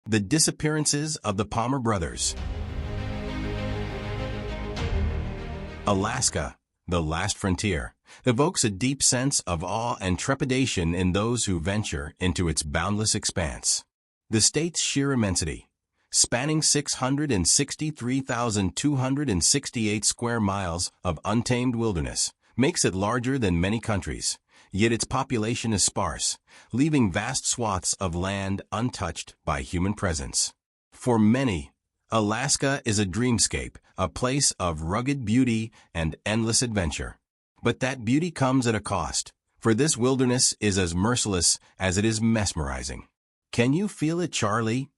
The Disappearances of the Palmer Brothers. Alaska, the last frontier, evokes a deep sense of awe and trepidation in those who venture into its boundless expanse. The state's sheer immensity, spanning 663,268 square miles of untamed wilderness, makes it larger than many countries, yet its population is sparse, leaving vast swaths of land untouched by human presence. For many, Alaska is a dreamscape, a place of rugged beauty and endless adventure. But that beauty comes at a cost, for this wilderness is as merciless as it is mesmerizing. "Can you feel it, Charlie?"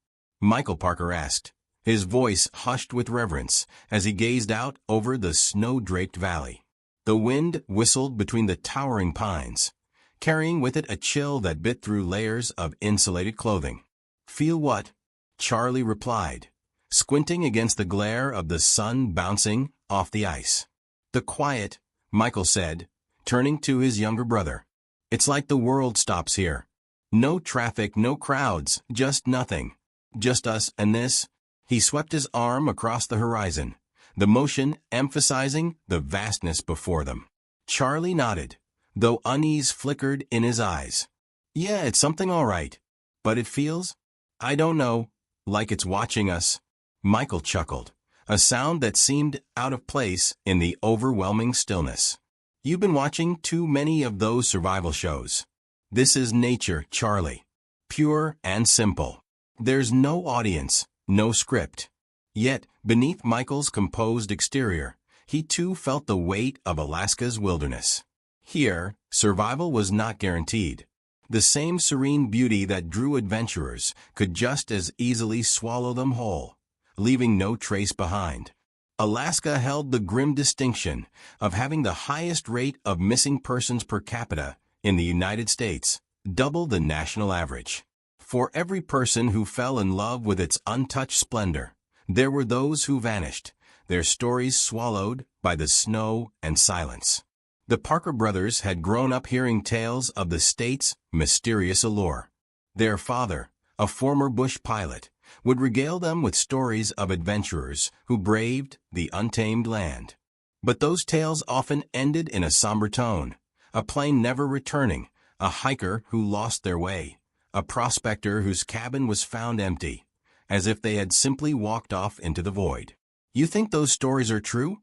Michael Parker asked, his voice hushed with reverence as he gazed out over the snow-draped valley. The wind whistled between the towering pines, carrying with it a chill that bit through layers of insulated clothing. "Feel what?" Charlie replied, squinting against the glare of the sun bouncing off the ice. "The quiet," Michael said, turning to his younger brother. "It's like the world stops here. No traffic, no crowds, just nothing. Just us and this." He swept his arm across the horizon, the motion emphasizing the vastness before them. Charlie nodded, though unease flickered in his eyes. "Yeah, it's something all right. But it feels, I don't know, like it's watching us." Michael chuckled, a sound that seemed out of place in the overwhelming stillness. "You've been watching too many of those survival shows. This is nature, Charlie. Pure and simple. There's no audience, no script." Yet, beneath Michael's composed exterior, he too felt the weight of Alaska's wilderness. Here, survival was not guaranteed. The same serene beauty that drew adventurers could just as easily swallow them whole, leaving no trace behind. Alaska held the grim distinction of having the highest rate of missing persons per capita in the United States, double the national average. For every person who fell in love with its untouched splendor, there were those who vanished, their stories swallowed by the snow and silence. The Parker brothers had grown up hearing tales of the state's mysterious allure. Their father, a former bush pilot, would regale them with stories of adventurers who braved the untamed land. But those tales often ended in a somber tone, a plane never returning, a hiker who lost their way, a prospector whose cabin was found empty, as if they had simply walked off into the void. "You think those stories are true?"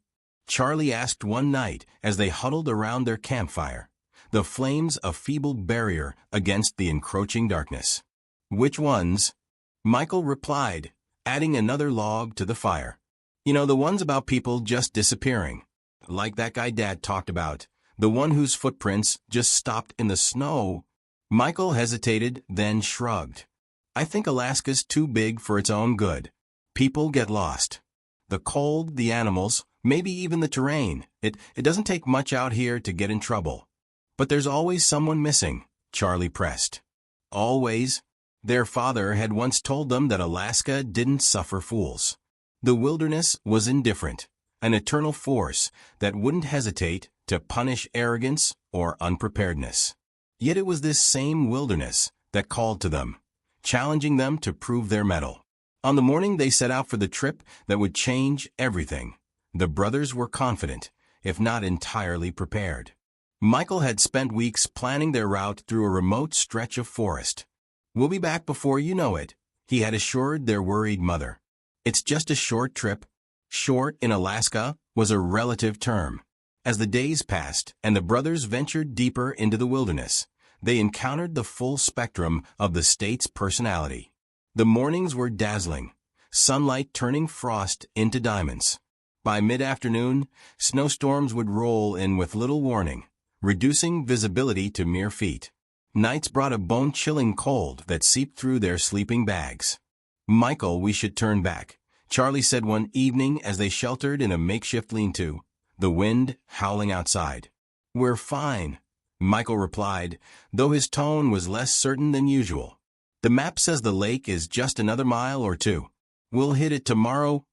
Charlie asked one night as they huddled around their campfire, the flames a feeble barrier against the encroaching darkness. "Which ones?" Michael replied, adding another log to the fire. "You know, the ones about people just disappearing. Like that guy Dad talked about, the one whose footprints just stopped in the snow." Michael hesitated, then shrugged. "I think Alaska's too big for its own good. People get lost. The cold, the animals, maybe even the terrain. It doesn't take much out here to get in trouble." "But there's always someone missing," Charlie pressed. "Always?" Their father had once told them that Alaska didn't suffer fools. The wilderness was indifferent, an eternal force that wouldn't hesitate to punish arrogance or unpreparedness. Yet it was this same wilderness that called to them, challenging them to prove their mettle. On the morning they set out for the trip that would change everything, the brothers were confident, if not entirely prepared. Michael had spent weeks planning their route through a remote stretch of forest. "We'll be back before you know it," he had assured their worried mother. "It's just a short trip." Short in Alaska was a relative term. As the days passed and the brothers ventured deeper into the wilderness, they encountered the full spectrum of the state's personality. The mornings were dazzling, sunlight turning frost into diamonds. By mid-afternoon, snowstorms would roll in with little warning, reducing visibility to mere feet. Nights brought a bone-chilling cold that seeped through their sleeping bags. "Michael, we should turn back," Charlie said one evening as they sheltered in a makeshift lean-to, the wind howling outside. "We're fine," Michael replied, though his tone was less certain than usual. "The map says the lake is just another mile or two. We'll hit it tomorrow."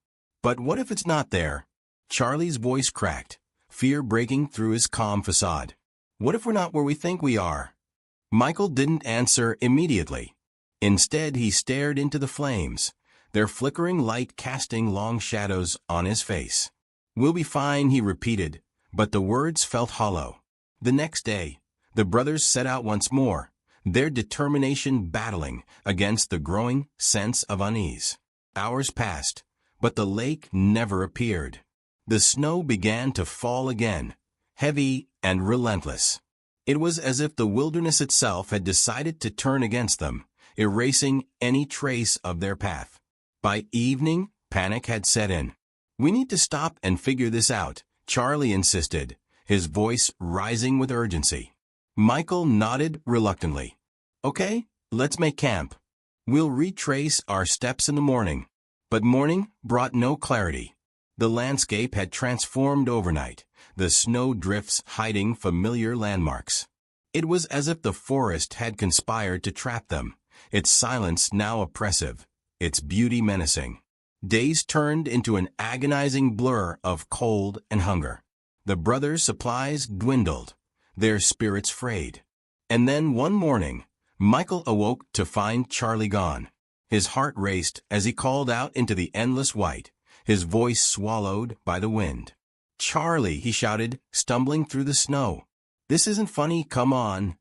"But what if it's not there?" Charlie's voice cracked, fear breaking through his calm facade. "What if we're not where we think we are?" Michael didn't answer immediately. Instead, he stared into the flames, their flickering light casting long shadows on his face. "We'll be fine," he repeated, but the words felt hollow. The next day, the brothers set out once more, their determination battling against the growing sense of unease. Hours passed, but the lake never appeared. The snow began to fall again, heavy and relentless. It was as if the wilderness itself had decided to turn against them, erasing any trace of their path. By evening, panic had set in. "We need to stop and figure this out," Charlie insisted, his voice rising with urgency. Michael nodded reluctantly. "Okay, let's make camp. We'll retrace our steps in the morning." But morning brought no clarity. The landscape had transformed overnight, the snow drifts hiding familiar landmarks. It was as if the forest had conspired to trap them, its silence now oppressive, its beauty menacing. Days turned into an agonizing blur of cold and hunger. The brothers' supplies dwindled, their spirits frayed. And then one morning, Michael awoke to find Charlie gone. His heart raced as he called out into the endless white, his voice swallowed by the wind. "Charlie," he shouted, stumbling through the snow. "This isn't funny, come on."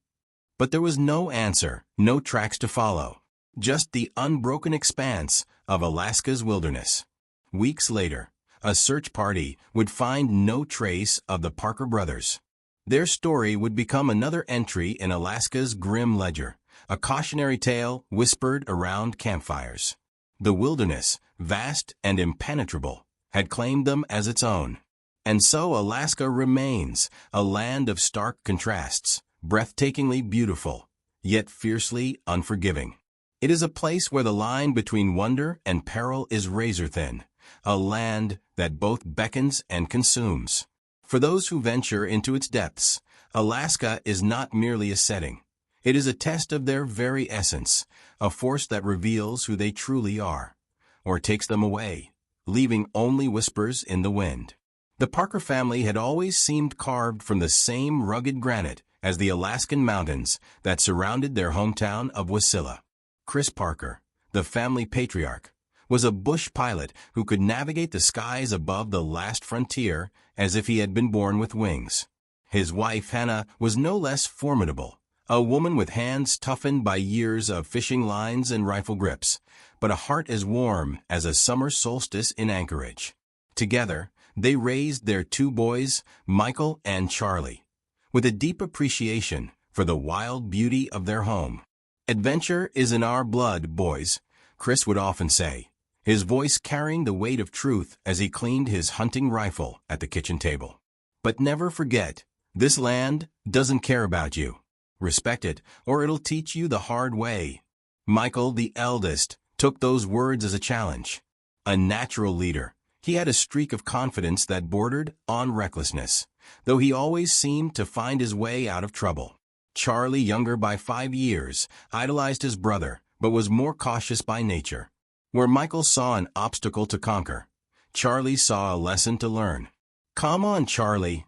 But there was no answer, no tracks to follow, just the unbroken expanse of Alaska's wilderness. Weeks later, a search party would find no trace of the Parker brothers. Their story would become another entry in Alaska's grim ledger, a cautionary tale whispered around campfires. The wilderness, vast and impenetrable, had claimed them as its own. And so Alaska remains, a land of stark contrasts, breathtakingly beautiful, yet fiercely unforgiving. It is a place where the line between wonder and peril is razor-thin, a land that both beckons and consumes. For those who venture into its depths, Alaska is not merely a setting. It is a test of their very essence, a force that reveals who they truly are, or takes them away, leaving only whispers in the wind. The Parker family had always seemed carved from the same rugged granite as the Alaskan mountains that surrounded their hometown of Wasilla. Chris Parker, the family patriarch, was a bush pilot who could navigate the skies above the last frontier as if he had been born with wings. His wife, Hannah, was no less formidable, a woman with hands toughened by years of fishing lines and rifle grips, but a heart as warm as a summer solstice in Anchorage. Together, they raised their two boys, Michael and Charlie, with a deep appreciation for the wild beauty of their home. "Adventure is in our blood, boys," Chris would often say, his voice carrying the weight of truth as he cleaned his hunting rifle at the kitchen table. "But never forget, this land doesn't care about you. Respect it, or it'll teach you the hard way." Michael, the eldest, took those words as a challenge. A natural leader, he had a streak of confidence that bordered on recklessness, though he always seemed to find his way out of trouble. Charlie, younger by 5 years, idolized his brother, but was more cautious by nature. Where Michael saw an obstacle to conquer, Charlie saw a lesson to learn. "Come on, Charlie,"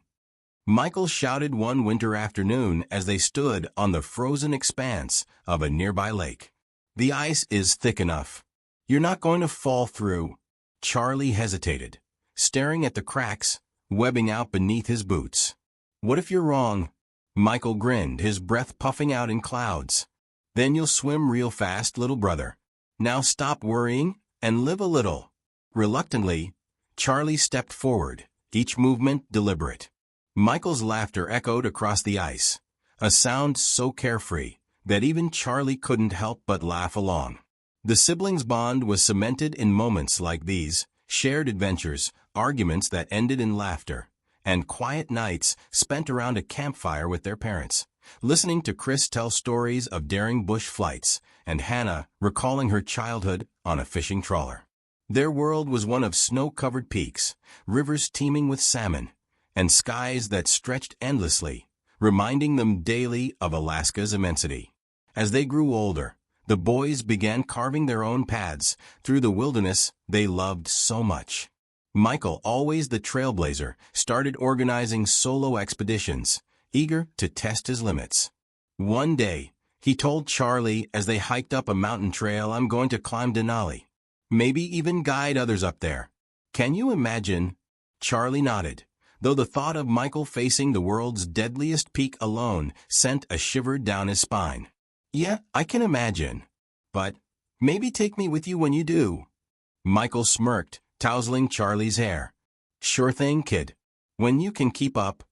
Michael shouted one winter afternoon as they stood on the frozen expanse of a nearby lake. "The ice is thick enough. You're not going to fall through." Charlie hesitated, staring at the cracks webbing out beneath his boots. "What if you're wrong?" Michael grinned, his breath puffing out in clouds. "Then you'll swim real fast, little brother. Now stop worrying and live a little." Reluctantly, Charlie stepped forward, each movement deliberate. Michael's laughter echoed across the ice, a sound so carefree that even Charlie couldn't help but laugh along. The siblings' bond was cemented in moments like these, shared adventures, arguments that ended in laughter, and quiet nights spent around a campfire with their parents, listening to Chris tell stories of daring bush flights, and Hannah recalling her childhood on a fishing trawler. Their world was one of snow-covered peaks, rivers teeming with salmon, and skies that stretched endlessly, reminding them daily of Alaska's immensity. As they grew older, the boys began carving their own paths through the wilderness they loved so much. Michael, always the trailblazer, started organizing solo expeditions, eager to test his limits. One day, He told Charlie as they hiked up a mountain trail, "I'm going to climb Denali. Maybe even guide others up there. Can you imagine?" Charlie nodded, though the thought of Michael facing the world's deadliest peak alone sent a shiver down his spine. "Yeah, I can imagine. But maybe take me with you when you do." Michael smirked, tousling Charlie's hair. "Sure thing, kid. When you can keep up."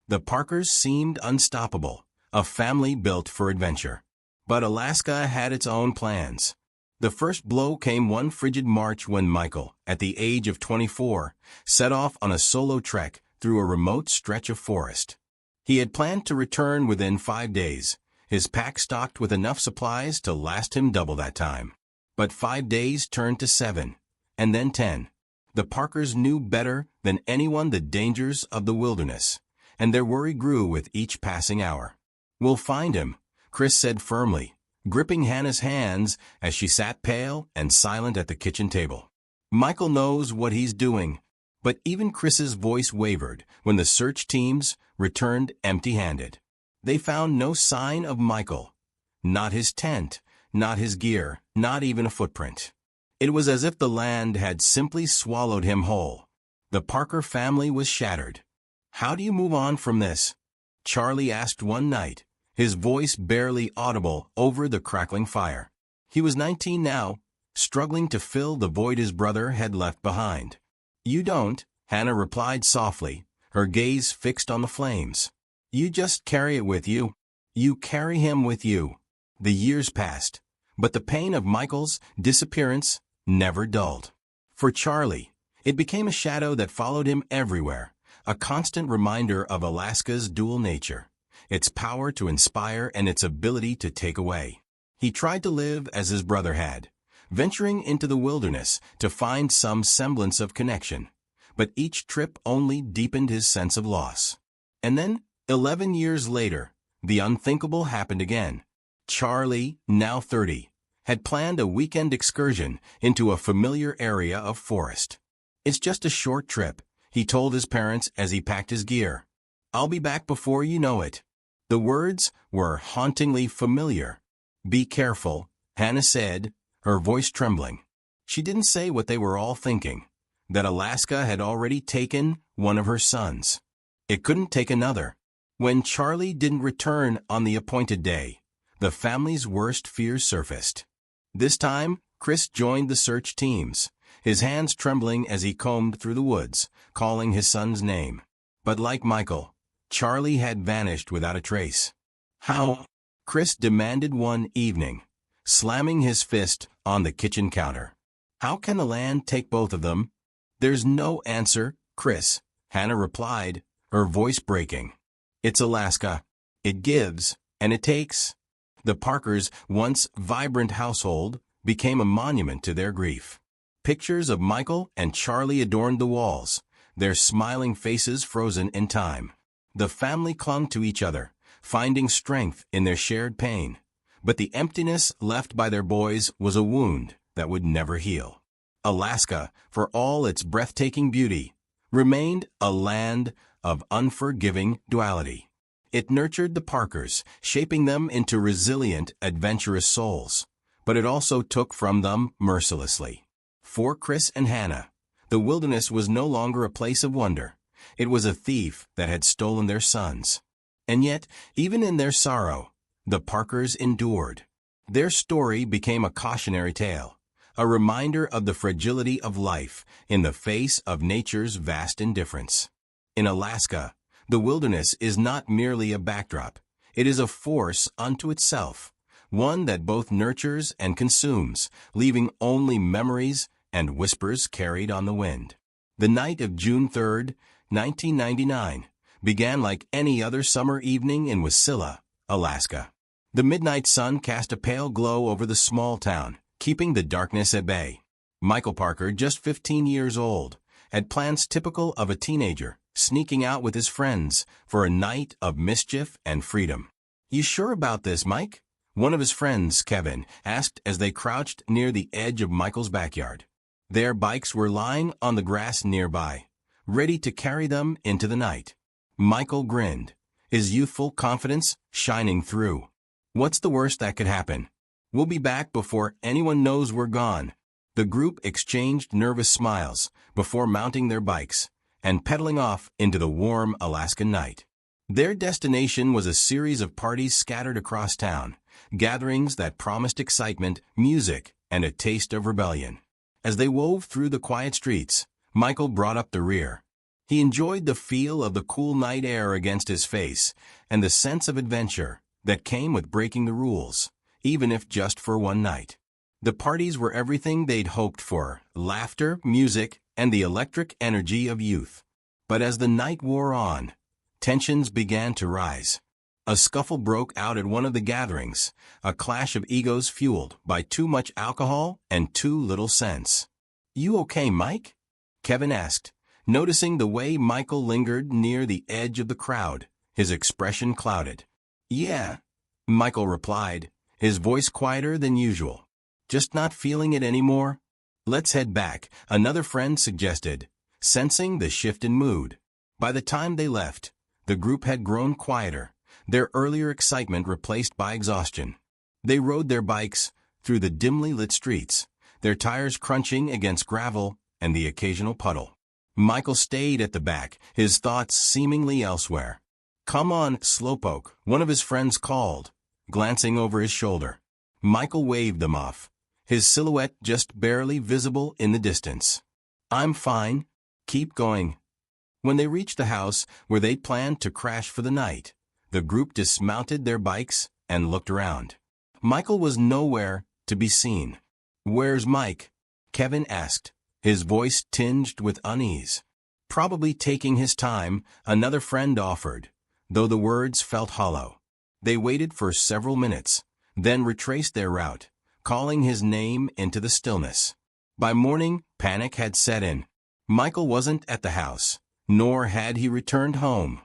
The Parkers seemed unstoppable, a family built for adventure. But Alaska had its own plans. The first blow came one frigid March when Michael, at the age of 24, set off on a solo trek through a remote stretch of forest. He had planned to return within 5 days, his pack stocked with enough supplies to last him double that time. But 5 days turned to 7, and then 10. The Parkers knew better than anyone the dangers of the wilderness, and their worry grew with each passing hour. "We'll find him," Chris said firmly, gripping Hannah's hands as she sat pale and silent at the kitchen table. "Michael knows what he's doing." But even Chris's voice wavered when the search teams returned empty-handed. They found no sign of Michael. Not his tent, not his gear, not even a footprint. It was as if the land had simply swallowed him whole. The Parker family was shattered. "How do you move on from this?" Charlie asked one night, his voice barely audible over the crackling fire. He was 19 now, struggling to fill the void his brother had left behind. "You don't," Hannah replied softly, her gaze fixed on the flames. "You just carry it with you. You carry him with you." The years passed, but the pain of Michael's disappearance never dulled. For Charlie, it became a shadow that followed him everywhere, a constant reminder of Alaska's dual nature, its power to inspire and its ability to take away. He tried to live as his brother had, venturing into the wilderness to find some semblance of connection, but each trip only deepened his sense of loss. And then, 11 years later, the unthinkable happened again. Charlie, now 30, had planned a weekend excursion into a familiar area of forest. "It's just a short trip," he told his parents as he packed his gear. "I'll be back before you know it." The words were hauntingly familiar. "Be careful," Hannah said, her voice trembling. She didn't say what they were all thinking, that Alaska had already taken one of her sons. It couldn't take another. When Charlie didn't return on the appointed day, the family's worst fears surfaced. This time, Chris joined the search teams, his hands trembling as he combed through the woods, calling his son's name. But like Michael, Charlie had vanished without a trace. "How?" Chris demanded one evening, slamming his fist on the kitchen counter. "How can the land take both of them?" "There's no answer, Chris," Hannah replied, her voice breaking. "It's Alaska. It gives, and it takes." The Parkers' once vibrant household became a monument to their grief. Pictures of Michael and Charlie adorned the walls, their smiling faces frozen in time. The family clung to each other, finding strength in their shared pain. But the emptiness left by their boys was a wound that would never heal. Alaska, for all its breathtaking beauty, remained a land of unforgiving duality. It nurtured the Parkers, shaping them into resilient, adventurous souls. But it also took from them mercilessly. For Chris and Hannah, the wilderness was no longer a place of wonder. It was a thief that had stolen their sons. And yet, even in their sorrow, the Parkers endured. Their story became a cautionary tale, a reminder of the fragility of life in the face of nature's vast indifference. In Alaska, the wilderness is not merely a backdrop. It is a force unto itself, one that both nurtures and consumes, leaving only memories and whispers carried on the wind. The night of June 3, 1999, began like any other summer evening in Wasilla, Alaska. The midnight sun cast a pale glow over the small town, keeping the darkness at bay. Michael Parker, just 15 years old, had plans typical of a teenager, sneaking out with his friends for a night of mischief and freedom. "You sure about this, Mike?" one of his friends, Kevin, asked as they crouched near the edge of Michael's backyard. Their bikes were lying on the grass nearby, ready to carry them into the night. Michael grinned, his youthful confidence shining through. What's the worst that could happen? We'll be back before anyone knows we're gone." The group exchanged nervous smiles before mounting their bikes and pedaling off into the warm Alaskan night. Their destination was a series of parties scattered across town, gatherings that promised excitement, music, and a taste of rebellion. As they wove through the quiet streets, Michael brought up the rear. He enjoyed the feel of the cool night air against his face and the sense of adventure that came with breaking the rules, even if just for one night. The parties were everything they'd hoped for: laughter, music, and the electric energy of youth. But as the night wore on, tensions began to rise. A scuffle broke out at one of the gatherings, a clash of egos fueled by too much alcohol and too little sense. "You okay, Mike?" Kevin asked, noticing the way Michael lingered near the edge of the crowd, his expression clouded. "Yeah," Michael replied, his voice quieter than usual. "Just not feeling it anymore?" "Let's head back," another friend suggested, sensing the shift in mood. By the time they left, the group had grown quieter, their earlier excitement replaced by exhaustion. They rode their bikes through the dimly lit streets, their tires crunching against gravel and the occasional puddle. Michael stayed at the back, his thoughts seemingly elsewhere. "Come on, Slowpoke," one of his friends called, glancing over his shoulder. Michael waved them off, his silhouette just barely visible in the distance. "I'm fine. Keep going." When they reached the house where they'd planned to crash for the night, the group dismounted their bikes and looked around. Michael was nowhere to be seen. "Where's Mike?" Kevin asked, his voice tinged with unease. "Probably taking his time," another friend offered, though the words felt hollow. They waited for several minutes, then retraced their route, calling his name into the stillness. By morning, panic had set in. Michael wasn't at the house, nor had he returned home.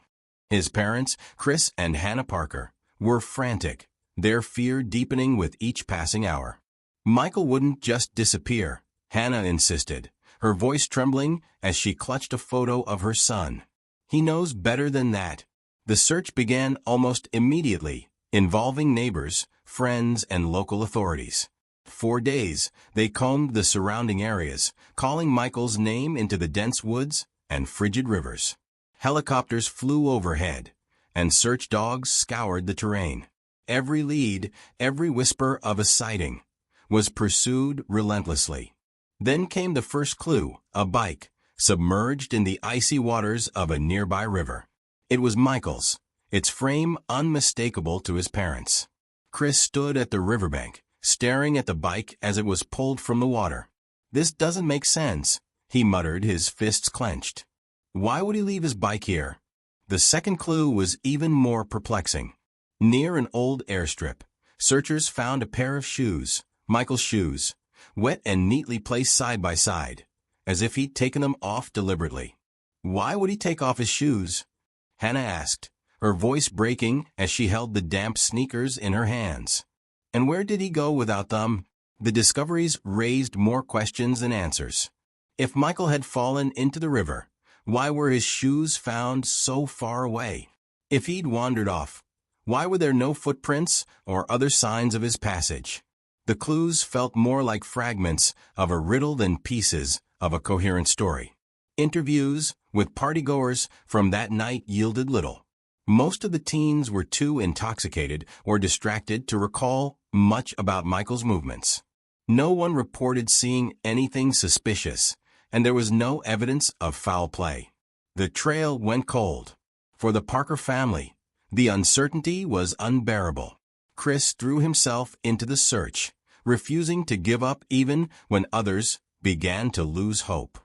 His parents, Chris and Hannah Parker, were frantic, their fear deepening with each passing hour. Michael wouldn't just disappear, Hannah insisted, her voice trembling as she clutched a photo of her son. "He knows better than that." The search began almost immediately, involving neighbors, friends, and local authorities. For days, they combed the surrounding areas, calling Michael's name into the dense woods and frigid rivers. Helicopters flew overhead, and search dogs scoured the terrain. Every lead, every whisper of a sighting, was pursued relentlessly. Then came the first clue, a bike, submerged in the icy waters of a nearby river. It was Michael's, its frame unmistakable to his parents. Chris stood at the riverbank, staring at the bike as it was pulled from the water. "This doesn't make sense," he muttered, his fists clenched. "Why would he leave his bike here?" The second clue was even more perplexing. Near an old airstrip, searchers found a pair of shoes, Michael's shoes, wet and neatly placed side by side, as if he'd taken them off deliberately. "Why would he take off his shoes?" Hannah asked, her voice breaking as she held the damp sneakers in her hands. "And where did he go without them?" The discoveries raised more questions than answers. If Michael had fallen into the river, why were his shoes found so far away? If he'd wandered off, why were there no footprints or other signs of his passage? The clues felt more like fragments of a riddle than pieces of a coherent story. Interviews with partygoers from that night yielded little. Most of the teens were too intoxicated or distracted to recall much about Michael's movements. No one reported seeing anything suspicious, and there was no evidence of foul play. The trail went cold. For the Parker family, the uncertainty was unbearable. Chris threw himself into the search, refusing to give up even when others began to lose hope.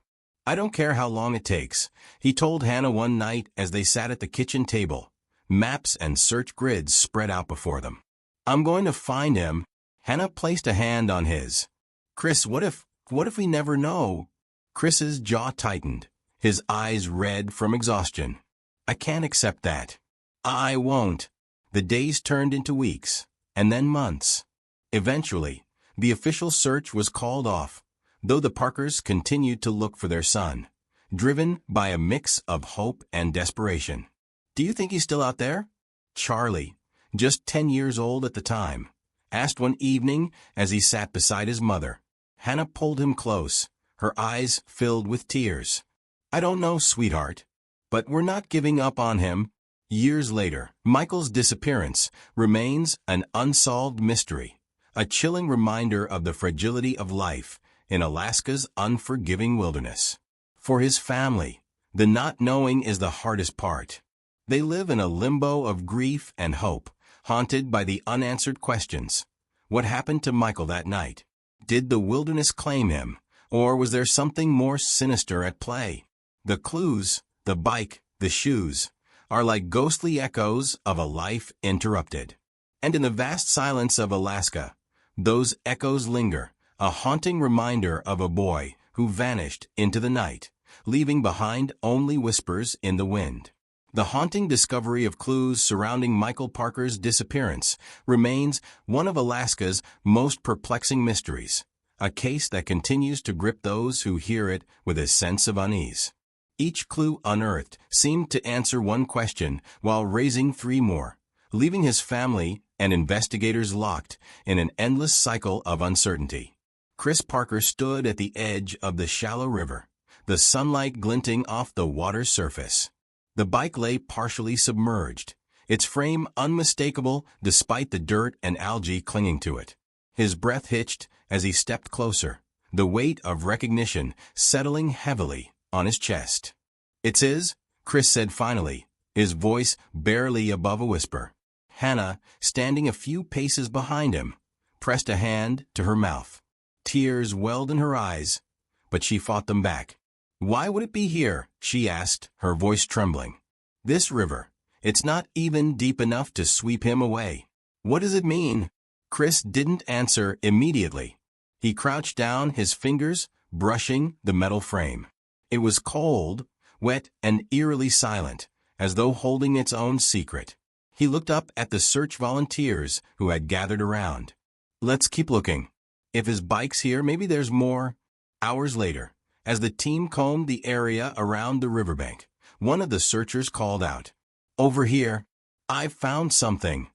"I don't care how long it takes," he told Hannah one night as they sat at the kitchen table, maps and search grids spread out before them. "I'm going to find him." Hannah placed a hand on his. "Chris, what if we never know?" Chris's jaw tightened, his eyes red from exhaustion. "I can't accept that." "I won't." The days turned into weeks, and then months. Eventually, the official search was called off, though the Parkers continued to look for their son, driven by a mix of hope and desperation. "Do you think he's still out there?" Charlie, just 10 years old at the time, asked one evening as he sat beside his mother. Hannah pulled him close, her eyes filled with tears. "I don't know, sweetheart. But we're not giving up on him." Years later, Michael's disappearance remains an unsolved mystery, a chilling reminder of the fragility of life in Alaska's unforgiving wilderness. For his family, the not knowing is the hardest part. They live in a limbo of grief and hope, haunted by the unanswered questions. What happened to Michael that night? Did the wilderness claim him, or was there something more sinister at play? The clues, the bike, the shoes, are like ghostly echoes of a life interrupted. And in the vast silence of Alaska, those echoes linger, a haunting reminder of a boy who vanished into the night, leaving behind only whispers in the wind. The haunting discovery of clues surrounding Michael Parker's disappearance remains one of Alaska's most perplexing mysteries, a case that continues to grip those who hear it with a sense of unease. Each clue unearthed seemed to answer one question while raising 3 more, leaving his family and investigators locked in an endless cycle of uncertainty. Chris Parker stood at the edge of the shallow river, the sunlight glinting off the water's surface. The bike lay partially submerged, its frame unmistakable despite the dirt and algae clinging to it. His breath hitched as he stepped closer, the weight of recognition settling heavily on his chest. "It's his," Chris said finally, his voice barely above a whisper. Hannah, standing a few paces behind him, pressed a hand to her mouth. Tears welled in her eyes, but she fought them back. "Why would it be here?" she asked, her voice trembling. "This river, it's not even deep enough to sweep him away. What does it mean?" Chris didn't answer immediately. He crouched down, his fingers brushing the metal frame. It was cold, wet, and eerily silent, as though holding its own secret. He looked up at the search volunteers who had gathered around. "Let's keep looking. If his bike's here, maybe there's more." Hours later, as the team combed the area around the riverbank, one of the searchers called out, "Over here, I've found something."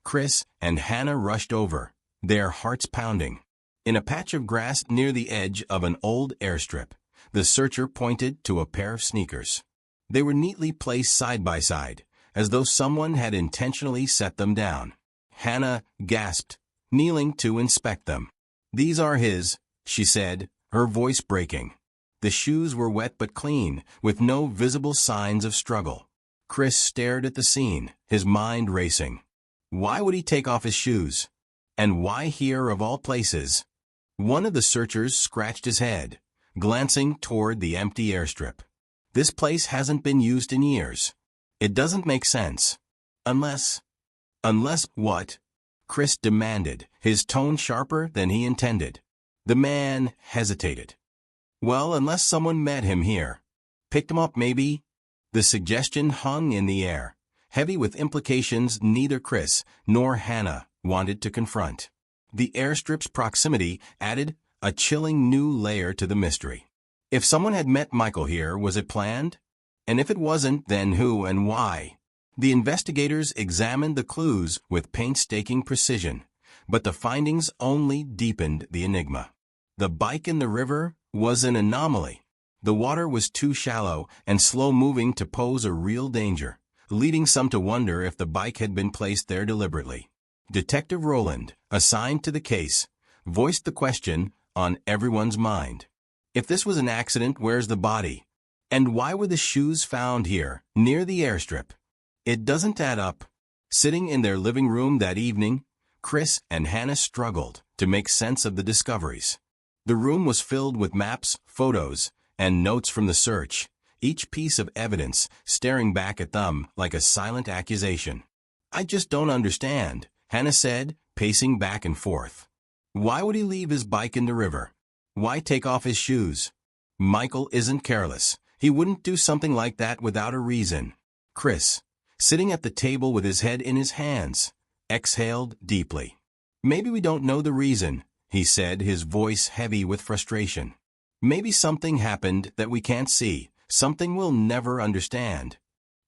Chris and Hannah rushed over, their hearts pounding. In a patch of grass near the edge of an old airstrip, the searcher pointed to a pair of sneakers. They were neatly placed side by side, as though someone had intentionally set them down. Hannah gasped, kneeling to inspect them. "These are his," she said, her voice breaking. The shoes were wet but clean, with no visible signs of struggle. Chris stared at the scene, his mind racing. Why would he take off his shoes? And why here of all places? One of the searchers scratched his head, glancing toward the empty airstrip. "This place hasn't been used in years. It doesn't make sense. Unless what?" Chris demanded, his tone sharper than he intended. The man hesitated. "Well, unless someone met him here. Picked him up, maybe?" The suggestion hung in the air, heavy with implications neither Chris nor Hannah wanted to confront. The airstrip's proximity added a chilling new layer to the mystery. If someone had met Michael here, was it planned? And if it wasn't, then who and why? The investigators examined the clues with painstaking precision, but the findings only deepened the enigma. The bike in the river was an anomaly. The water was too shallow and slow-moving to pose a real danger, leading some to wonder if the bike had been placed there deliberately. Detective Rowland, assigned to the case, voiced the question on everyone's mind. If this was an accident, where's the body? And why were the shoes found here, near the airstrip? It doesn't add up. Sitting in their living room that evening, Chris and Hannah struggled to make sense of the discoveries. The room was filled with maps, photos, and notes from the search, each piece of evidence staring back at them like a silent accusation. "I just don't understand," Hannah said, pacing back and forth. "Why would he leave his bike in the river? Why take off his shoes? Michael isn't careless. He wouldn't do something like that without a reason." Chris, sitting at the table with his head in his hands, exhaled deeply. "Maybe we don't know the reason," he said, his voice heavy with frustration. "Maybe something happened that we can't see, something we'll never understand."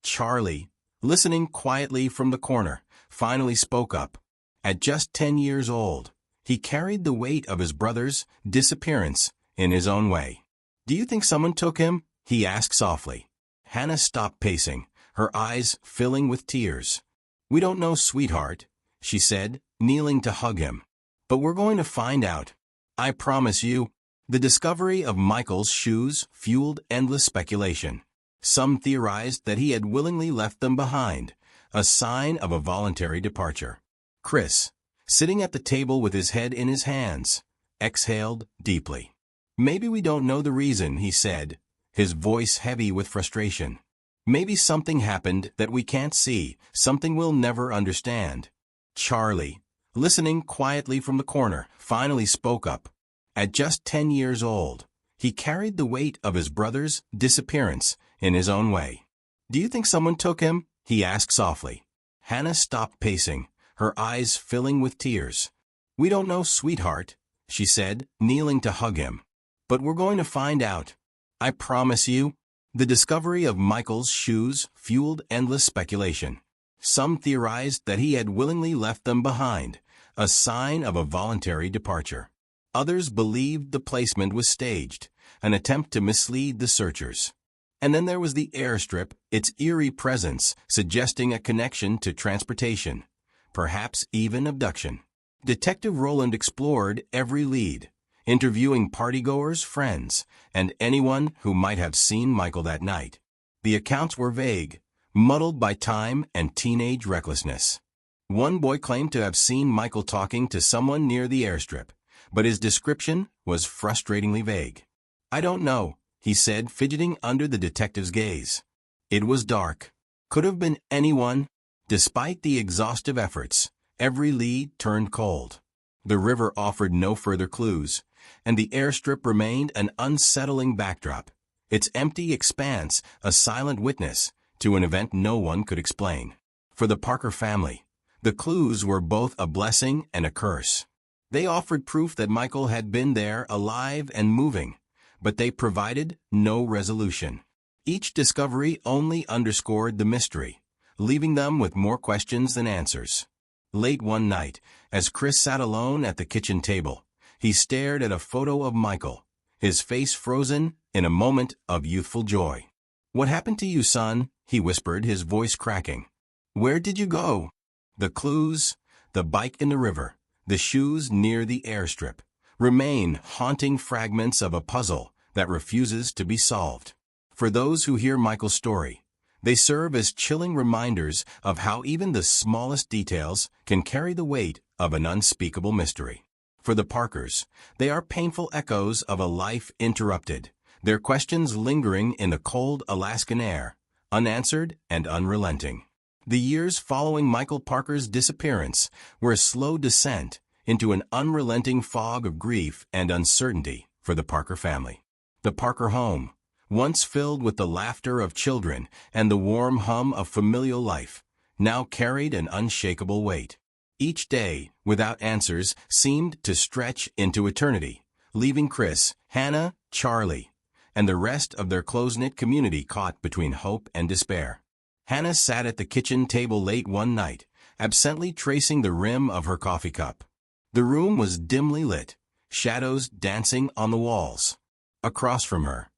Charlie, listening quietly from the corner, finally spoke up. At just 10 years old, he carried the weight of his brother's disappearance in his own way. "Do you think someone took him?" he asked softly. Hannah stopped pacing, her eyes filling with tears. "We don't know, sweetheart," she said, kneeling to hug him. "But we're going to find out. I promise you." The discovery of Michael's shoes fueled endless speculation. Some theorized that he had willingly left them behind, a sign of a voluntary departure. Chris, sitting at the table with his head in his hands, exhaled deeply. "Maybe we don't know the reason," he said, his voice heavy with frustration. "Maybe something happened that we can't see, something we'll never understand." Charlie, listening quietly from the corner, finally spoke up. At just 10 years old, he carried the weight of his brother's disappearance in his own way. "Do you think someone took him?" he asked softly. Hannah stopped pacing, her eyes filling with tears. "We don't know, sweetheart," she said, kneeling to hug him. "But we're going to find out. I promise you." The discovery of Michael's shoes fueled endless speculation. Some theorized that he had willingly left them behind, a sign of a voluntary departure. Others believed the placement was staged, an attempt to mislead the searchers. And then there was the airstrip, its eerie presence suggesting a connection to transportation, perhaps even abduction. Detective Roland explored every lead, interviewing partygoers, friends, and anyone who might have seen Michael that night. The accounts were vague, muddled by time and teenage recklessness. One boy claimed to have seen Michael talking to someone near the airstrip, but his description was frustratingly vague. "I don't know," he said, fidgeting under the detective's gaze. It was dark. Could have been anyone. Despite the exhaustive efforts, every lead turned cold. The river offered no further clues, and the airstrip remained an unsettling backdrop, its empty expanse a silent witness to an event no one could explain. For the Parker family, the clues were both a blessing and a curse. They offered proof that Michael had been there, alive and moving, but they provided no resolution. Each discovery only underscored the mystery, leaving them with more questions than answers. Late one night, as Chris sat alone at the kitchen table, he stared at a photo of Michael, his face frozen in a moment of youthful joy. "What happened to you, son?" he whispered, his voice cracking. "Where did you go?" The clues, the bike in the river, the shoes near the airstrip, remain haunting fragments of a puzzle that refuses to be solved. For those who hear Michael's story, they serve as chilling reminders of how even the smallest details can carry the weight of an unspeakable mystery. For the Parkers, they are painful echoes of a life interrupted, their questions lingering in the cold Alaskan air, unanswered and unrelenting. The years following Michael Parker's disappearance were a slow descent into an unrelenting fog of grief and uncertainty for the Parker family. The Parker home, once filled with the laughter of children and the warm hum of familial life, now carried an unshakable weight. Each day, without answers, seemed to stretch into eternity, leaving Chris, Hannah, Charlie, and the rest of their close-knit community caught between hope and despair. Hannah sat at the kitchen table late one night, absently tracing the rim of her coffee cup. The room was dimly lit, shadows dancing on the walls. Across from her,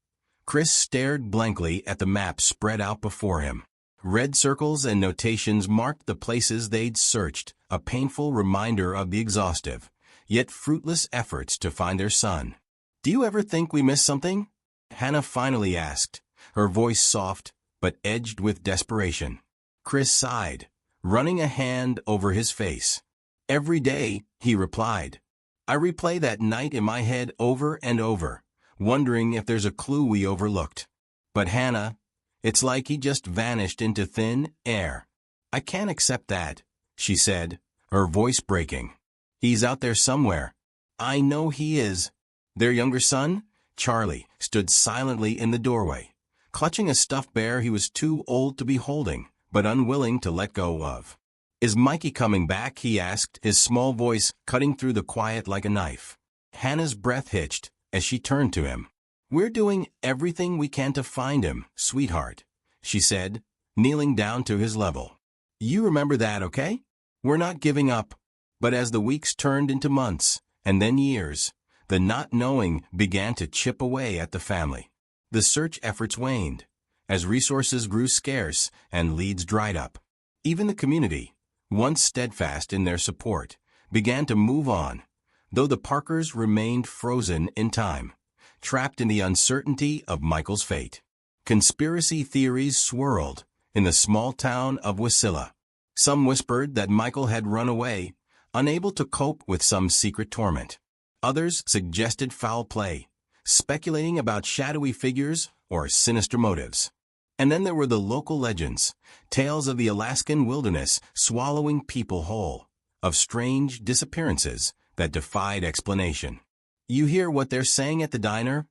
Chris stared blankly at the map spread out before him. Red circles and notations marked the places they'd searched, a painful reminder of the exhaustive, yet fruitless efforts to find their son. "Do you ever think we missed something?" Hannah finally asked, her voice soft but edged with desperation. Chris sighed, running a hand over his face. "Every day," he replied. "I replay that night in my head over and over, wondering if there's a clue we overlooked. But Hannah, it's like he just vanished into thin air." "I can't accept that," she said, her voice breaking. "He's out there somewhere. I know he is." Their younger son, Charlie, stood silently in the doorway, clutching a stuffed bear he was too old to be holding, but unwilling to let go of. "Is Mikey coming back?" he asked, his small voice cutting through the quiet like a knife. Hannah's breath hitched as she turned to him. "We're doing everything we can to find him, sweetheart," she said, kneeling down to his level. "You remember that, okay?" We're not giving up. But as the weeks turned into months, and then years, the not knowing began to chip away at the family. The search efforts waned, as resources grew scarce and leads dried up. Even the community, once steadfast in their support, began to move on, though the Parkers remained frozen in time, trapped in the uncertainty of Michael's fate. Conspiracy theories swirled in the small town of Wasilla. Some whispered that Michael had run away, unable to cope with some secret torment. Others suggested foul play, speculating about shadowy figures or sinister motives. And then there were the local legends, tales of the Alaskan wilderness swallowing people whole, of strange disappearances that defied explanation. You hear what they're saying at the diner?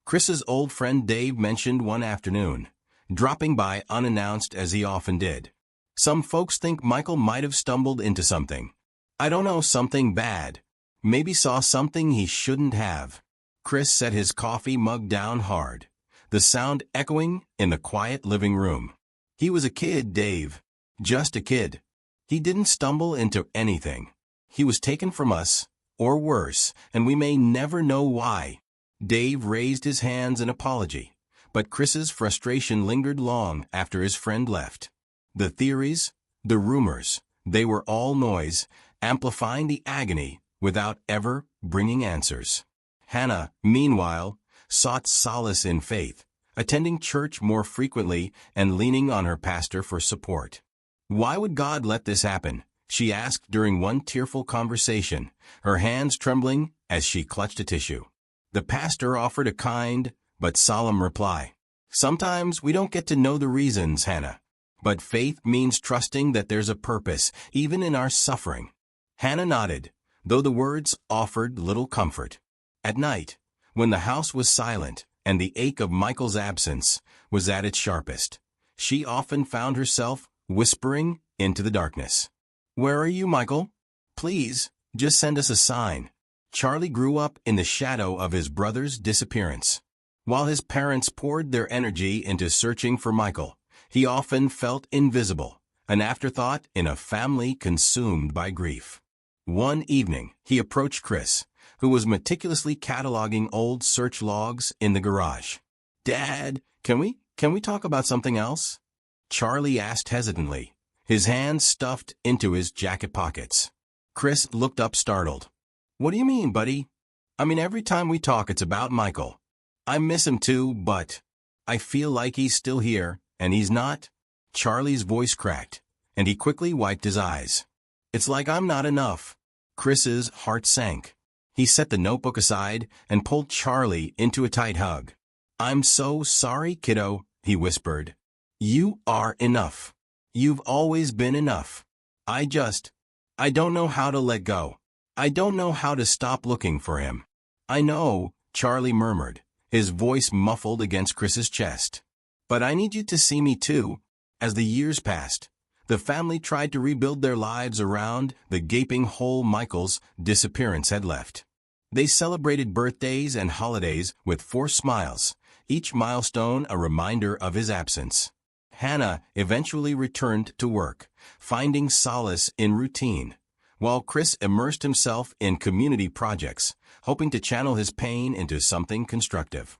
Chris's old friend Dave mentioned one afternoon, dropping by unannounced as he often did. Some folks think Michael might have stumbled into something. I don't know, something bad. Maybe saw something he shouldn't have. Chris set his coffee mug down hard, the sound echoing in the quiet living room. He was a kid, Dave. Just a kid. He didn't stumble into anything. He was taken from us, or worse, and we may never know why. Dave raised his hands in apology, but Chris's frustration lingered long after his friend left. The theories, the rumors, they were all noise, amplifying the agony without ever bringing answers. Hannah, meanwhile, sought solace in faith, attending church more frequently and leaning on her pastor for support. Why would God let this happen? She asked during one tearful conversation, her hands trembling as she clutched a tissue. The pastor offered a kind but solemn reply. Sometimes we don't get to know the reasons, Hannah. But faith means trusting that there's a purpose, even in our suffering. Hannah nodded, though the words offered little comfort. At night, when the house was silent and the ache of Michael's absence was at its sharpest, she often found herself whispering into the darkness. Where are you, Michael? Please, just send us a sign. Charlie grew up in the shadow of his brother's disappearance. While his parents poured their energy into searching for Michael, he often felt invisible, an afterthought in a family consumed by grief. One evening, he approached Chris, who was meticulously cataloging old search logs in the garage. Dad, can we talk about something else? Charlie asked hesitantly, his hands stuffed into his jacket pockets. Chris looked up startled. What do you mean, buddy? I mean, every time we talk, it's about Michael. I miss him too, but I feel like he's still here, and he's not. Charlie's voice cracked, and he quickly wiped his eyes. It's like I'm not enough. Chris's heart sank. He set the notebook aside and pulled Charlie into a tight hug. I'm so sorry, kiddo, he whispered. You are enough. You've always been enough. I don't know how to let go. I don't know how to stop looking for him. I know, Charlie murmured, his voice muffled against Chris's chest. But I need you to see me too. As the years passed, the family tried to rebuild their lives around the gaping hole Michael's disappearance had left. They celebrated birthdays and holidays with forced smiles, each milestone a reminder of his absence. Hannah eventually returned to work, finding solace in routine, while Chris immersed himself in community projects, hoping to channel his pain into something constructive.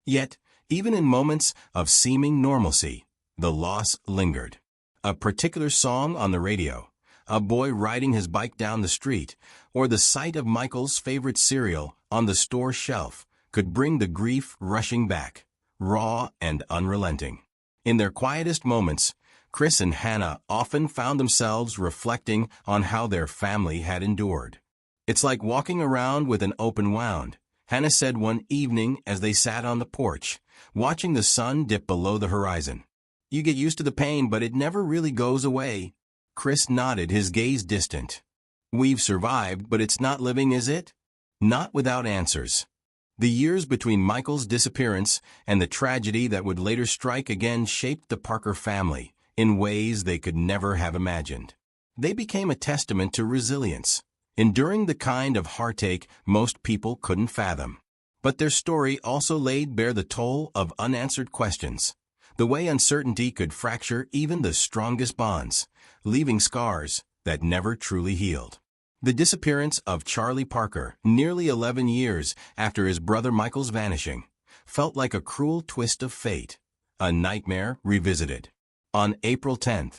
Yet, even in moments of seeming normalcy, the loss lingered. A particular song on the radio, a boy riding his bike down the street, or the sight of Michael's favorite cereal on the store shelf could bring the grief rushing back, raw and unrelenting. In their quietest moments, Chris and Hannah often found themselves reflecting on how their family had endured. It's like walking around with an open wound, Hannah said one evening as they sat on the porch, watching the sun dip below the horizon. You get used to the pain, but it never really goes away. Chris nodded, his gaze distant. We've survived, but it's not living, is it? Not without answers. The years between Michael's disappearance and the tragedy that would later strike again shaped the Parker family in ways they could never have imagined. They became a testament to resilience, enduring the kind of heartache most people couldn't fathom. But their story also laid bare the toll of unanswered questions, the way uncertainty could fracture even the strongest bonds, leaving scars that never truly healed. The disappearance of Charlie Parker, nearly 11 years after his brother Michael's vanishing, felt like a cruel twist of fate, a nightmare revisited. On April 10,